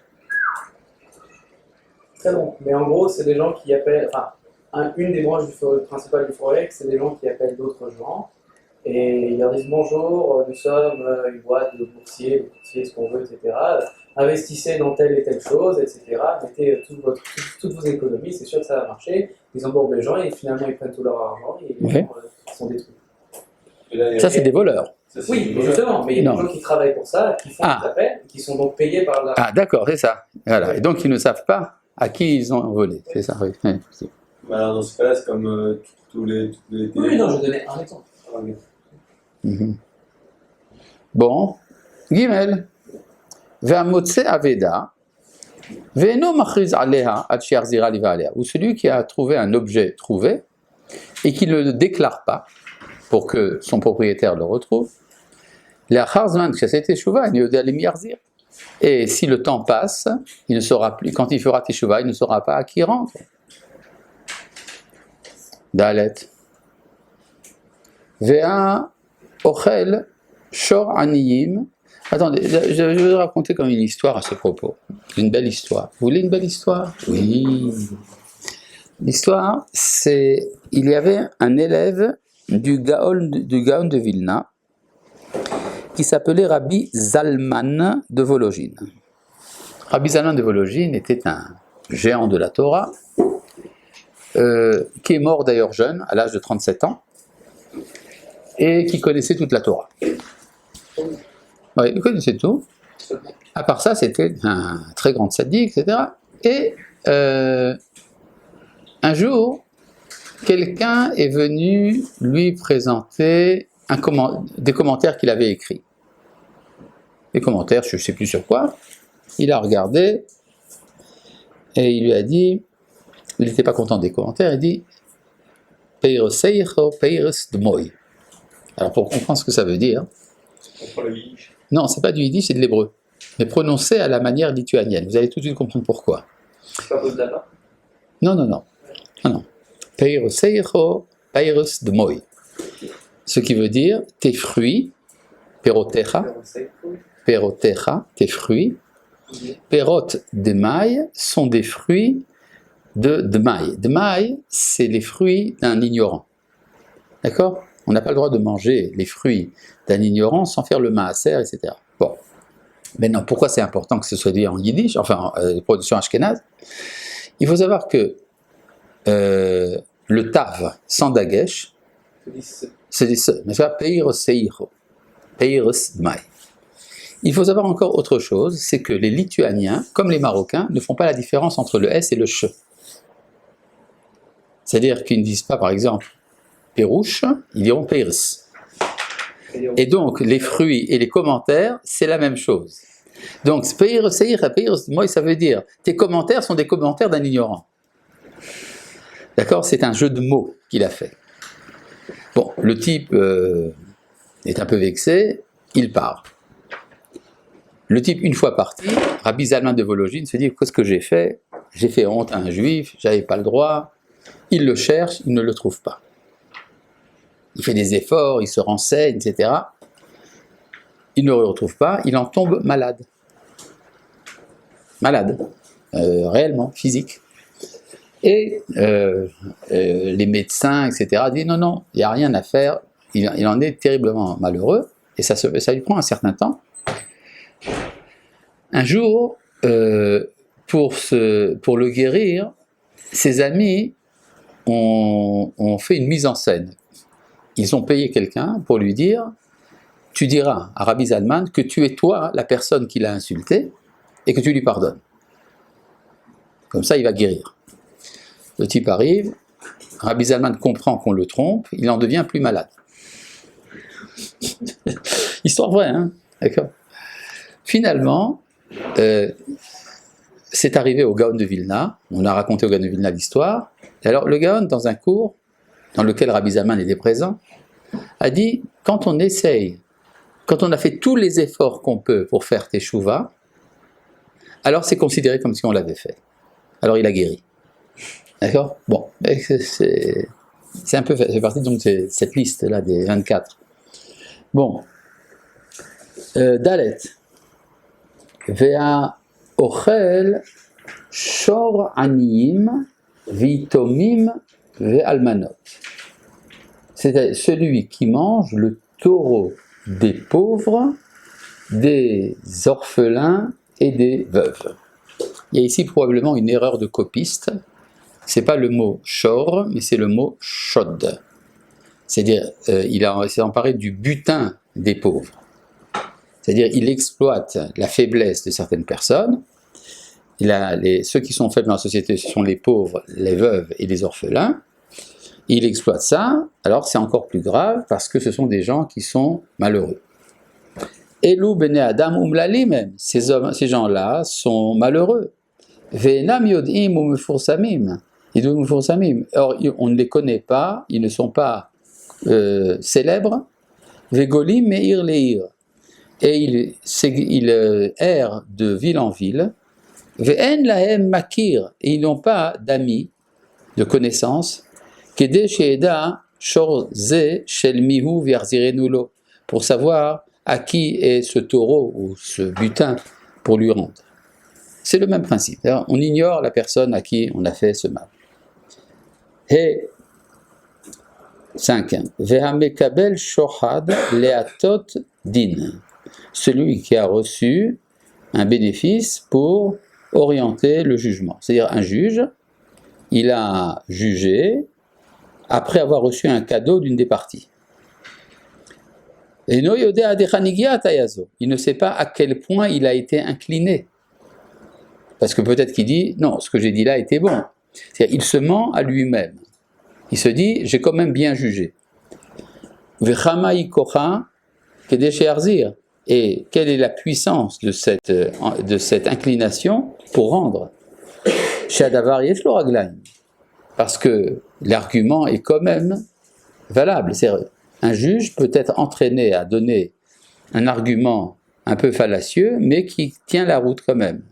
Très bon. Mais en gros, c'est des gens qui appellent. Enfin, une des branches principales du forex, c'est des gens qui appellent d'autres gens. Et ils leur disent bonjour, nous sommes une boîte de boursiers, ce qu'on veut, etc. Investissez dans telle et telle chose, etc. Mettez toutes vos économies, c'est sûr que ça va marcher. Ils embourbent les gens et finalement ils prennent tout leur argent et les gens sont détruits. Ça, c'est des voleurs. Oui, justement, mais il y a des gens qui travaillent pour ça, qui font des appels, qui sont donc payés par la. Ah, d'accord, c'est ça. Voilà. Et donc ils ne savent pas à qui ils ont volé. C'est ça, oui. Alors dans ce cas-là, c'est comme tous les. Oui, non, je donnais un exemple. Bon, Gimel. Ve'amotse aveda, ve'eno machriz aleha ad she'achzira liva alea. Ou celui qui a trouvé un objet trouvé et qui ne le déclare pas pour que son propriétaire le retrouve. Le'achar zman k'shaseh teshuva, en yodea lem'i yachzir. Et si le temps passe, il ne saura plus. Quand il fera teshuva, il ne saura pas à qui rendre. Dalet. Ve'a ochel shor aniyim. Attendez, je vais vous raconter comme une histoire à ce propos. Une belle histoire. Vous voulez une belle histoire? Oui. L'histoire, c'est... Il y avait un élève du Gaon de Vilna qui s'appelait Rabbi Zalman de Vologine. Rabbi Zalman de Vologine était un géant de la Torah, qui est mort d'ailleurs jeune, à l'âge de 37 ans, et qui connaissait toute la Torah. Oui, il connaissait tout. À part ça, c'était un très grand sadique, etc. Et un jour, quelqu'un est venu lui présenter des commentaires qu'il avait écrits. Des commentaires, je ne sais plus sur quoi. Il a regardé et il lui a dit, il n'était pas content des commentaires, il dit Peiros Seicho, Peiros Dmoy. Alors pour comprendre ce que ça veut dire, non, c'est pas du yiddish, c'est de l'hébreu, mais prononcé à la manière lituanienne. Vous allez tout de suite comprendre pourquoi. C'est pas de là-bas. Non. Peiros Seicho, Peiros Dmoy. Ce qui veut dire tes fruits, perotecha, tes fruits. Perot Demaï sont des fruits de Demaï. Demaï, c'est les fruits d'un ignorant. D'accord? On n'a pas le droit de manger les fruits d'un ignorant sans faire le maaser, etc. Bon. Maintenant, pourquoi c'est important que ce soit dit en yiddish, enfin, production ashkénaze? Il faut savoir que le tav sans dagesh, c'est des seuls. Mais ça, peiros seicho, peiros dmaï. Il faut savoir encore autre chose, c'est que les Lituaniens, comme les Marocains, ne font pas la différence entre le S et le CH. C'est-à-dire qu'ils ne disent pas, par exemple, Pérouche, ils diront Peirs. Et donc, les fruits et les commentaires, c'est la même chose. Donc, Peirs, moi, ça veut dire, tes commentaires sont des commentaires d'un ignorant. D'accord? C'est un jeu de mots qu'il a fait. Bon, le type est un peu vexé, il part. Le type, une fois parti, Rabbi Zalman de Vologine se dit, qu'est-ce que j'ai fait? J'ai fait honte à un juif, j'avais pas le droit. Il le cherche, il ne le trouve pas. Il fait des efforts, il se renseigne, etc. Il ne le retrouve pas, il en tombe malade. Malade, réellement, physique. Et les médecins, etc., disent non, il n'y a rien à faire, il en est terriblement malheureux, et ça lui prend un certain temps. Un jour, pour le guérir, ses amis ont fait une mise en scène. Ils ont payé quelqu'un pour lui dire « Tu diras à Rabbi Zalman que tu es toi la personne qui l'a insulté et que tu lui pardonnes. » Comme ça, il va guérir. Le type arrive, Rabbi Zalman comprend qu'on le trompe, il en devient plus malade. Histoire vraie, hein? D'accord. Finalement, c'est arrivé au Gaon de Vilna, on a raconté au Gaon de Vilna l'histoire, et alors le Gaon, dans un cours, dans lequel Rabbi Zalman était présent, a dit, quand on a fait tous les efforts qu'on peut pour faire teshuva, alors c'est considéré comme si on l'avait fait. Alors il a guéri. D'accord? Bon, c'est un peu fait partie donc de cette liste-là des 24. Bon. Dalet. Vea ochel shor aniyim vitomim ve'almanot. C'est celui qui mange le taureau des pauvres, des orphelins et des veuves. Il y a ici probablement une erreur de copiste. C'est pas le mot shor, mais c'est le mot shod. C'est-à-dire, il s'est emparé du butin des pauvres. C'est-à-dire, il exploite la faiblesse de certaines personnes. Ceux qui sont faibles dans la société, ce sont les pauvres, les veuves et les orphelins. Il exploite ça, alors c'est encore plus grave parce que ce sont des gens qui sont malheureux. Elou bene Adam umlali même, ces gens-là sont malheureux. Ve'enam yodim umefursamim. Or, on ne les connaît pas, ils ne sont pas célèbres. Vegolim meir leir. Et ils errent de ville en ville. Ve'en lahem makir. Et ils n'ont pas d'amis, de connaissances. Kede she'eda shor ze shel mihu v'yarzirenu, pour savoir à qui est ce taureau ou ce butin pour lui rendre. C'est le même principe. On ignore la personne à qui on a fait ce mal. Et 5. Vehamekabel shohad leatot din. Celui qui a reçu un bénéfice pour orienter le jugement. C'est-à-dire un juge, il a jugé après avoir reçu un cadeau d'une des parties. Et il ne sait pas à quel point il a été incliné. Parce que peut-être qu'il dit, non, ce que j'ai dit là était bon. C'est-à-dire, il se ment à lui-même. Il se dit, j'ai quand même bien jugé. Et quelle est la puissance de cette inclination pour rendre? Parce que l'argument est quand même valable. C'est-à-dire, un juge peut être entraîné à donner un argument un peu fallacieux, mais qui tient la route quand même.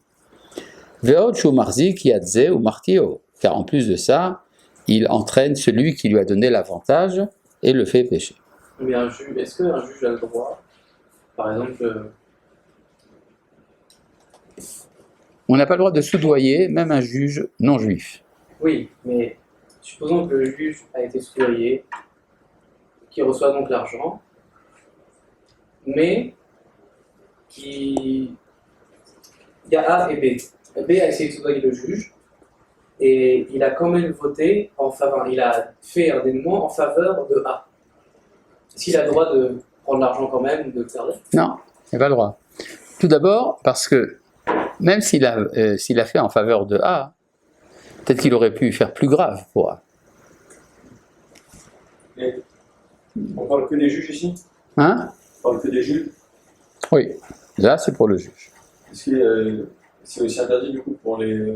Car en plus de ça, il entraîne celui qui lui a donné l'avantage et le fait pécher. Mais est-ce qu'un juge a le droit, par exemple, On n'a pas le droit de soudoyer même un juge non juif. oui, mais supposons que le juge a été soudoyé, qui reçoit donc l'argent, mais il y a A et B. B a essayé de soudoyer le juge, et il a quand même voté en faveur, il a fait un dénouement en faveur de A. Est-ce qu'il a le droit de prendre l'argent quand même, de le faire? Non, il n'a pas le droit. Tout d'abord parce que même s'il a fait en faveur de A, peut-être qu'il aurait pu faire plus grave pour A. Et on parle que des juges ici? Hein? On parle que des juges? Oui, là c'est pour le juge. Est-ce que c'est aussi interdit du coup pour les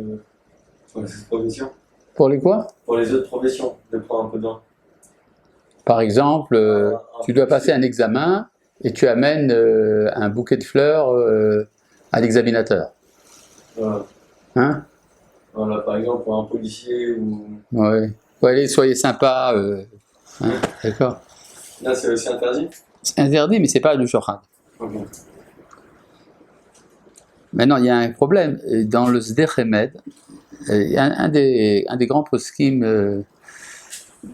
autres professions? Pour les quoi? Pour les autres professions, de prendre un peu d'en. Par exemple, tu dois passer un examen et tu amènes un bouquet de fleurs à l'examinateur. Voilà. Hein? Voilà, par exemple, pour un policier ou. Oui. Allez, soyez sympa. Hein? D'accord. Là, c'est aussi interdit? C'est interdit, mais c'est pas du shochad. Ok. Maintenant, il y a un problème. Dans le Sdech Emed, un des grands poskim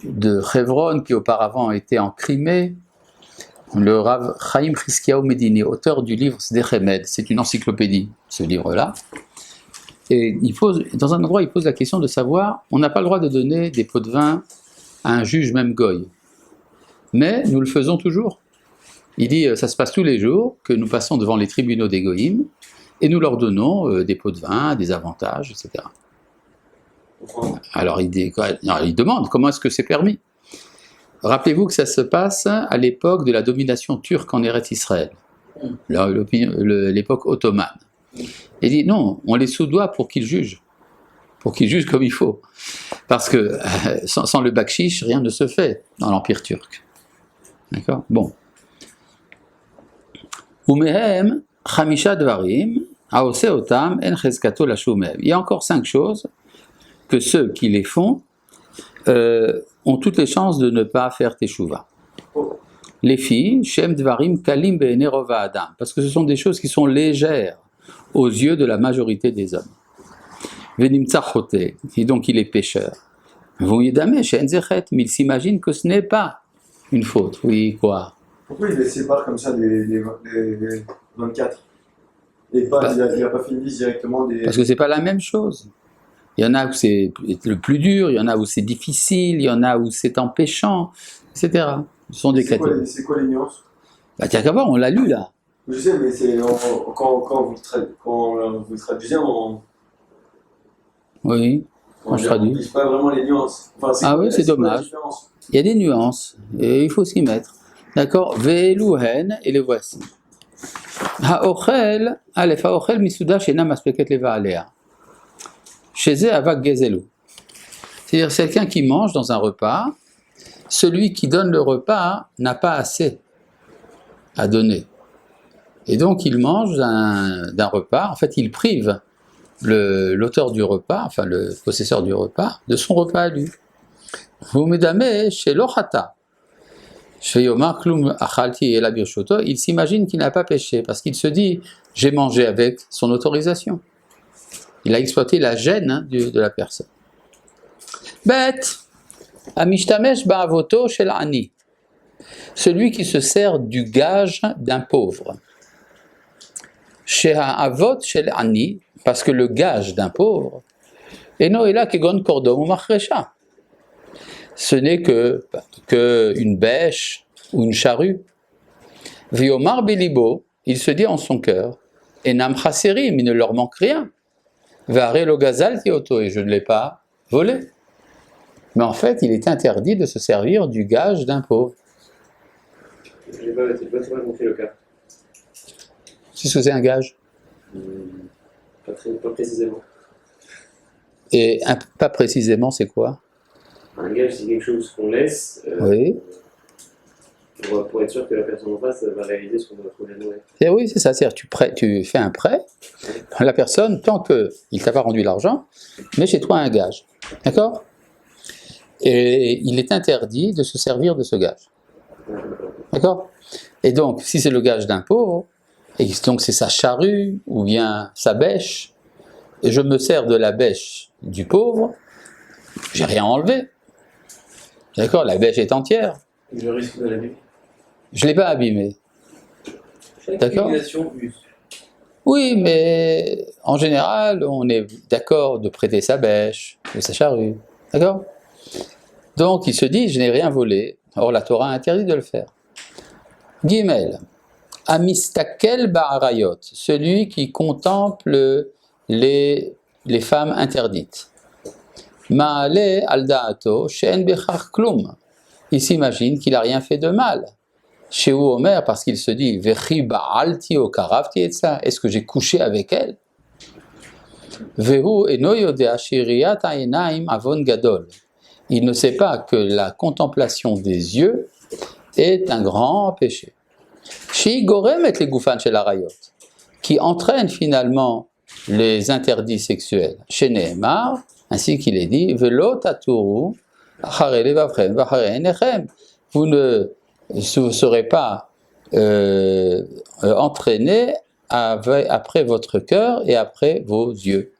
de Hebron, qui auparavant était en Crimée, le Rav Chaim Chizkiyahu Medini, auteur du livre Sdech Emed, c'est une encyclopédie, ce livre-là. Et dans un endroit, il pose la question de savoir, on n'a pas le droit de donner des pots de vin à un juge, même goy. Mais nous le faisons toujours. Il dit, ça se passe tous les jours, que nous passons devant les tribunaux des goïms, et nous leur donnons des pots de vin, des avantages, etc. Alors il demande comment est-ce que c'est permis. Rappelez-vous que ça se passe à l'époque de la domination turque en Eretz Israël, l'époque ottomane. Il dit non, on les soudoie pour qu'ils jugent comme il faut. Parce que sans le bakshish, rien ne se fait dans l'Empire turc. D'accord? Bon. Umehem chamisha dvarim haose otam en chezkato lashumev. Il y a encore 5 choses que ceux qui les font ont toutes les chances de ne pas faire teshuva. Les filles, shem dvarim kalim be'ene rova adam, parce que ce sont des choses qui sont légères aux yeux de la majorité des hommes. Venimtsa chote, et donc il est pécheur. Vuyedame shen zechet, mais il s'imagine que ce n'est pas une faute. Oui, quoi? Pourquoi il les sépare comme ça des 24? Et pas, il n'a pas fait une liste directement des. Parce que c'est pas la même chose. Il y en a où c'est le plus dur, il y en a où c'est difficile, il y en a où c'est empêchant, etc. Ce sont des catégories. C'est quoi les nuances? Bah tiens qu'à voir, on l'a lu là. Je sais, mais c'est quand vous traduisez, Oui, quand je on traduis. ne dit pas vraiment les nuances. Enfin, Ah oui, c'est dommage. Il y a des nuances, et il faut s'y mettre. D'accord? Ve'eluhen, et les voici. Ha'ochel, alef ha'ochel misuda shena maspeket leva alea. Sheze avak gezelu. C'est-à-dire, c'est quelqu'un qui mange dans un repas, celui qui donne le repas n'a pas assez à donner. Et donc, il mange d'un repas, en fait, il prive l'auteur du repas, enfin le possesseur du repas, de son repas à lui. Il s'imagine qu'il n'a pas péché parce qu'il se dit j'ai mangé avec son autorisation. Il a exploité la gêne de la personne. Bête, amishtamesh ba'avoto shel ani, celui qui se sert du gage d'un pauvre. chez Avot, chez l'Ani, parce que le gage d'un pauvre, et non, et là, Kegon Kordom ou Machrecha. Ce n'est que une bêche ou une charrue. Viomar Belibo, il se dit en son cœur, et Nam Chaserim, il ne leur manque rien. Vare lo Gazal Tioto, et je ne l'ai pas volé. Mais en fait, il est interdit de se servir du gage d'un pauvre. Je n'ai pas très bien compris le cas. C'est ce que c'est un gage. Pas précisément. Et pas précisément, c'est quoi? Un gage, c'est quelque chose qu'on laisse Oui. pour être sûr que la personne en face va réaliser ce qu'on va trouver de Et oui, c'est ça. C'est-à-dire tu fais un prêt, la personne, tant qu'il ne t'a pas rendu l'argent, met chez toi un gage. D'accord? Et il est interdit de se servir de ce gage. D'accord? Et donc, si c'est le gage d'un pauvre, et donc c'est sa charrue ou bien sa bêche, et je me sers de la bêche du pauvre, j'ai rien enlevé. D'accord? La bêche est entière. Je risque de l'abîmer. Je ne l'ai pas abîmée. Chaque D'accord. utilisation use. Oui, mais en général, on est d'accord de prêter sa bêche ou sa charrue. D'accord? Donc, il se dit, je n'ai rien volé. Or, la Torah interdit de le faire. Gimel. Amistakel ba'arayot. Celui qui contemple les femmes interdites. Ma'ale al da'ato she'en bechach klum. Il s'imagine qu'il n'a rien fait de mal. Chez Omer, parce qu'il se dit, Vechi ba'alti o karavti etza. Est-ce que j'ai couché avec elle? Vehu eno yodea shiriyat ha'enaim avon gadol. Il ne sait pas que la contemplation des yeux est un grand péché. Shi gorem et les goufan shel harayot, qui entraîne finalement les interdits sexuels. Chez Nehemar, ainsi qu'il est dit, Velo taturu achare levavchem v'achare einechem. Vous ne serez pas entraîné après votre cœur et après vos yeux.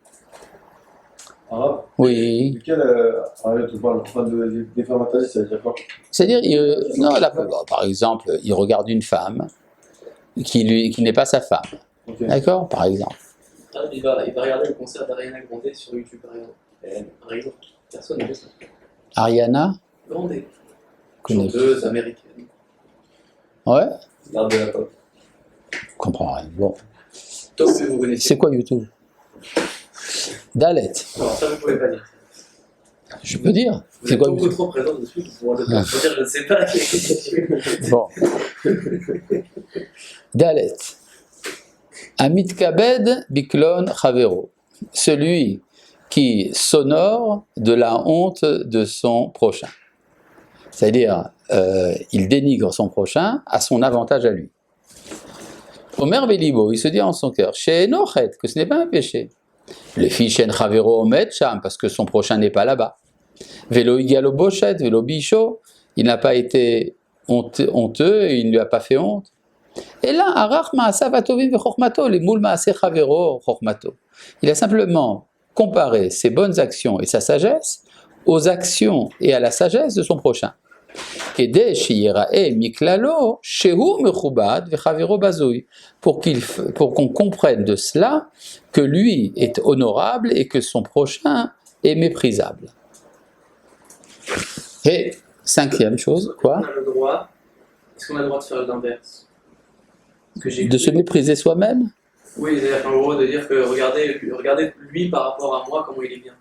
Arabe. Oui. Lequel, tu parles de déformatage, ça veut dire quoi? C'est-à-dire, non, là, par exemple, il regarde une femme qui n'est pas sa femme. Okay. D'accord? Par exemple. Ah, il va regarder le concert d'Ariana Grande sur YouTube, par exemple. Personne ne fait ça. Ariana? Grande. Connais- Chanteuse américaine. Ouais? L'art de la pop. Je comprends rien. Bon. Top que vous connaissez. C'est quoi YouTube? Dalet. Non, ça vous pouvez pas dire. Je peux dire. Vous C'est êtes quoi beaucoup YouTube? trop présent dessus pour pouvoir le dire, je ne sais pas qui est. Bon. Dalet. Amit kabed biklon chavero. Celui qui s'honore de la honte de son prochain. C'est-à-dire, il dénigre son prochain à son avantage à lui. Omer Belibo, il se dit en son cœur, chez Enochet, que ce n'est pas un péché. Le fichen chavero omet sham, parce que son prochain n'est pas là-bas. Velo igalo bochet, velo bicho, il n'a pas été honteux et il ne lui a pas fait honte. Et là, arach ma'asav atovim vechormato, les moul ma'aseh chavero chormato. Il a simplement comparé ses bonnes actions et sa sagesse aux actions et à la sagesse de son prochain. Pour qu'on comprenne de cela que lui est honorable et que son prochain est méprisable. Et cinquième chose, quoi? Est-ce qu'on a le droit de faire l'inverse? De se mépriser soi-même? Oui, c'est-à-dire qu'en gros, de dire que regardez lui par rapport à moi, comment il est bien.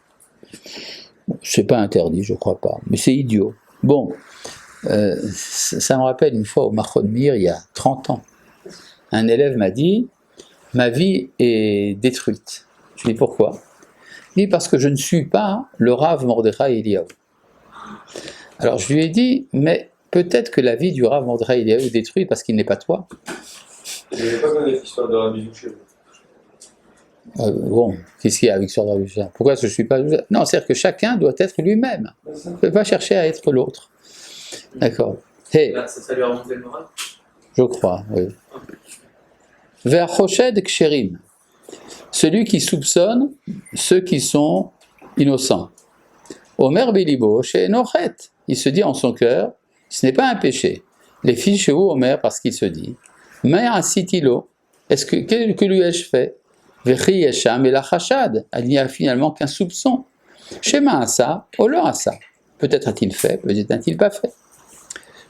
C'est pas interdit, je crois pas, mais c'est idiot. Bon, ça me rappelle une fois au Machon Mir, il y a 30 ans. Un élève m'a dit, ma vie est détruite. Je dis pourquoi? Il dit parce que je ne suis pas le Rav Mordechai Eliyahu. Alors je lui ai dit, mais peut-être que la vie du Rav Mordechai Eliyahu est détruite parce qu'il n'est pas toi. Je n'avais pas connu l'histoire de Rabbi Zouché. Bon, qu'est-ce qu'il y a avec sur Rabbi Zouché? Pourquoi est-ce que je ne suis pas... Non, c'est-à-dire que chacun doit être lui-même. On ne peut pas chercher à être l'autre. D'accord. Hey, Là, ça lui a remonté le moral. je crois, oui. Vers Choshed Ksherim, celui qui soupçonne ceux qui sont innocents. Omer Bilibo, chez Enochet, il se dit en son cœur, ce n'est pas un péché. Les filles chez vous, Omer, parce qu'il se dit, mais un sitilo, Que lui ai-je fait? Vechi yesham et la chashad. Il n'y a finalement qu'un soupçon. Shema asa, olo asa. Peut-être a-t-il fait, peut-être n'a-t-il pas fait.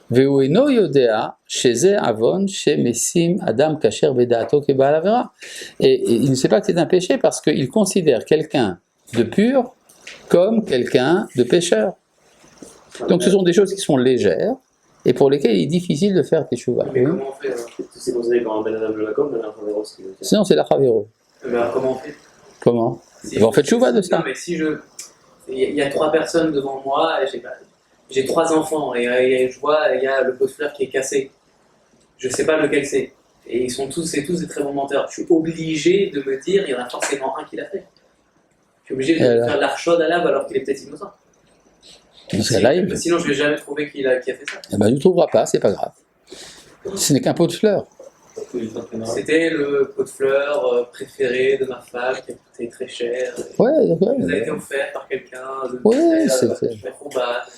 Veueno yodea, sheze avon, she mesim adam kasher vedato kebal avera. Et il ne sait pas que c'est un péché parce qu'il considère quelqu'un de pur comme quelqu'un de pécheur. Donc ce sont des choses qui sont légères et pour lesquelles il est difficile de faire teshuva. Mais comment on fait alors? C'est considéré comme un Ben Adam de la com, Ben Adam Favero, ce qui veut dire. Sinon c'est la chavero. Mais alors comment on fait? Comment? Si On fait teshuva de ça. Non, mais si il y a 3 personnes devant moi, et j'ai 3 enfants, et je vois, il y a le pot de fleurs qui est cassé. Je sais pas lequel c'est. Et ils sont tous des très bons menteurs. Je suis obligé de me dire, il y en a forcément un qui l'a fait. Je suis obligé de faire l'art chaude à lave alors qu'il est peut-être innocent. Sinon, je vais jamais trouver qui a fait ça. Eh ben, tu ne trouveras pas, c'est pas grave. Ce n'est qu'un pot de fleurs. C'était le pot de fleurs préféré de ma femme qui a coûté très cher. Ouais, Vous avez été offert par quelqu'un. Ouais,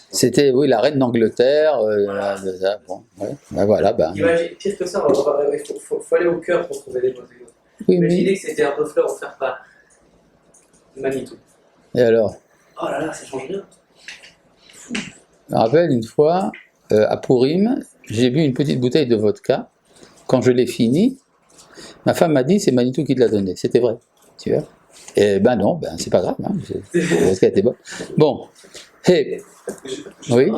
c'était oui, la reine d'Angleterre. Voilà. Bon, ouais. Ben voilà, ben. Imagine, pire que ça, il faut aller au cœur pour trouver des bons exemples. Oui, Imaginez que c'était un pot de fleurs offert par Manitou. Et alors? Oh là là, ça change rien. Je me rappelle une fois, à Purim, j'ai bu une petite bouteille de vodka. Quand je l'ai fini, ma femme m'a dit c'est Manitou qui te l'a donné. C'était vrai, tu vois. Et ben non, ben c'est pas grave, hein, la vodka était bonne. Bon, hey. Oui.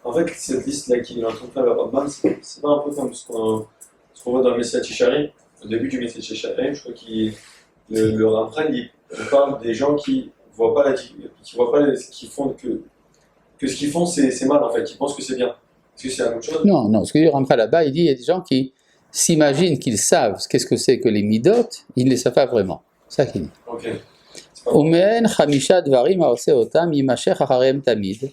En fait, cette liste-là qui est en train de faire le Rambam, c'est pas un peu comme ce qu'on voit dans le Messiah Tisharim. Au début du Messiah Tisharim, je crois que le Rambam, il parle des gens qui voient pas ce qu'ils font, que ce qu'ils font c'est mal en fait, ils pensent que c'est bien. Est-ce que c'est la même chose? Non, ce que dit Rambam là-bas, il dit il y a des gens qui s'imaginent qu'ils savent qu'est-ce que c'est que les midot, ils ne les savent pas vraiment. C'est ça qu'il dit. Ok. Omen chamisha dvarim haose otam yimashech acharem tamid.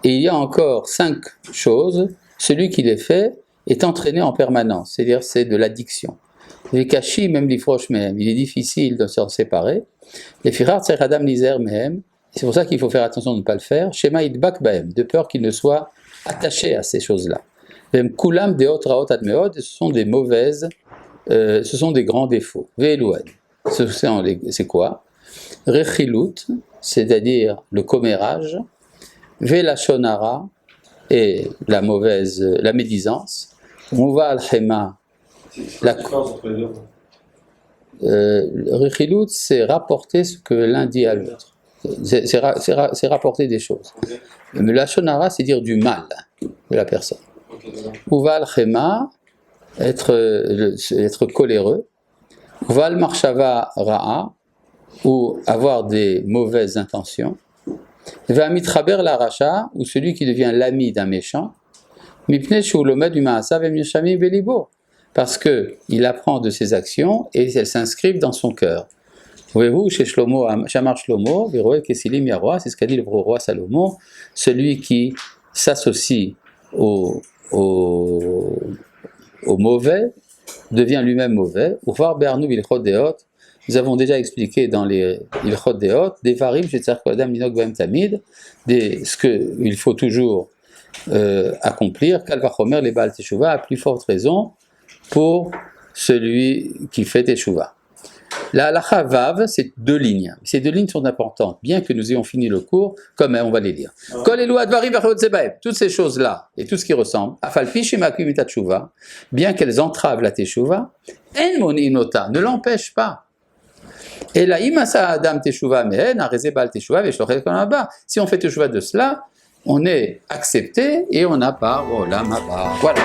Et il y a encore 5 choses, celui qui les fait est entraîné en permanence, c'est-à-dire c'est de l'addiction. Les kashim, même l'ifrosh mehem, il est difficile de s'en séparer. Les firar tzarich adam lizer mehem, c'est pour ça qu'il faut faire attention de ne pas le faire. Shema idbak bahem, de peur qu'il ne soit attaché à ces choses-là. Vem kulam deot raot admeod, ce sont des mauvaises, ce sont des grands défauts. Ve'eluad, c'est quoi? Rechilut, c'est-à-dire le commérage. Ve'lashonara, et la médisance. Mouva al-Hema. La différence entre les deux. Rechilut, c'est rapporter ce que l'un dit à l'autre. C'est rapporter des choses. Okay. Mais la shonara, c'est dire du mal de la personne. Mouva al-Hema, être coléreux. Mouva al-Marshava ra'a, ou avoir des mauvaises intentions. Va mitraber la racha, ou celui qui devient l'ami d'un méchant, mipne shulomed du maasav et mirshami belibo, parce que il apprend de ses actions et elles s'inscrivent dans son cœur. Voyez-vous, chez Shlomo, Shamar Shlomo, Veroe Kesilim Yaroa, c'est ce qu'a dit le roi Salomon, celui qui s'associe au mauvais devient lui-même mauvais. Uvar bernu bilchot deot. Nous avons déjà expliqué dans les Ilchot Deot, des varim chez Tzarech Adam Minok Bahem Tamid, ce qu'il faut toujours accomplir, Kal Vachomer les Baal Teshuvah, à plus forte raison pour celui qui fait Teshuvah. La halacha Vav, c'est 2 lignes. Ces 2 lignes sont importantes, bien que nous ayons fini le cours, quand même, on va les lire. Kol Elu Advarim Vachot Zebahem, toutes ces choses-là, et tout ce qui ressemble, Afalpi Shemakim Ita Teshuvah, bien qu'elles entravent la Teshuvah, En Moninota, ne l'empêche pas. Et là, imasa adam teshuva mehen, arezé bal teshuva, veshlochel konaba. Si on fait teshuva de cela, on est accepté et on n'a pas olam haba. Voilà.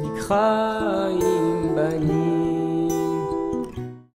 Nikra im bani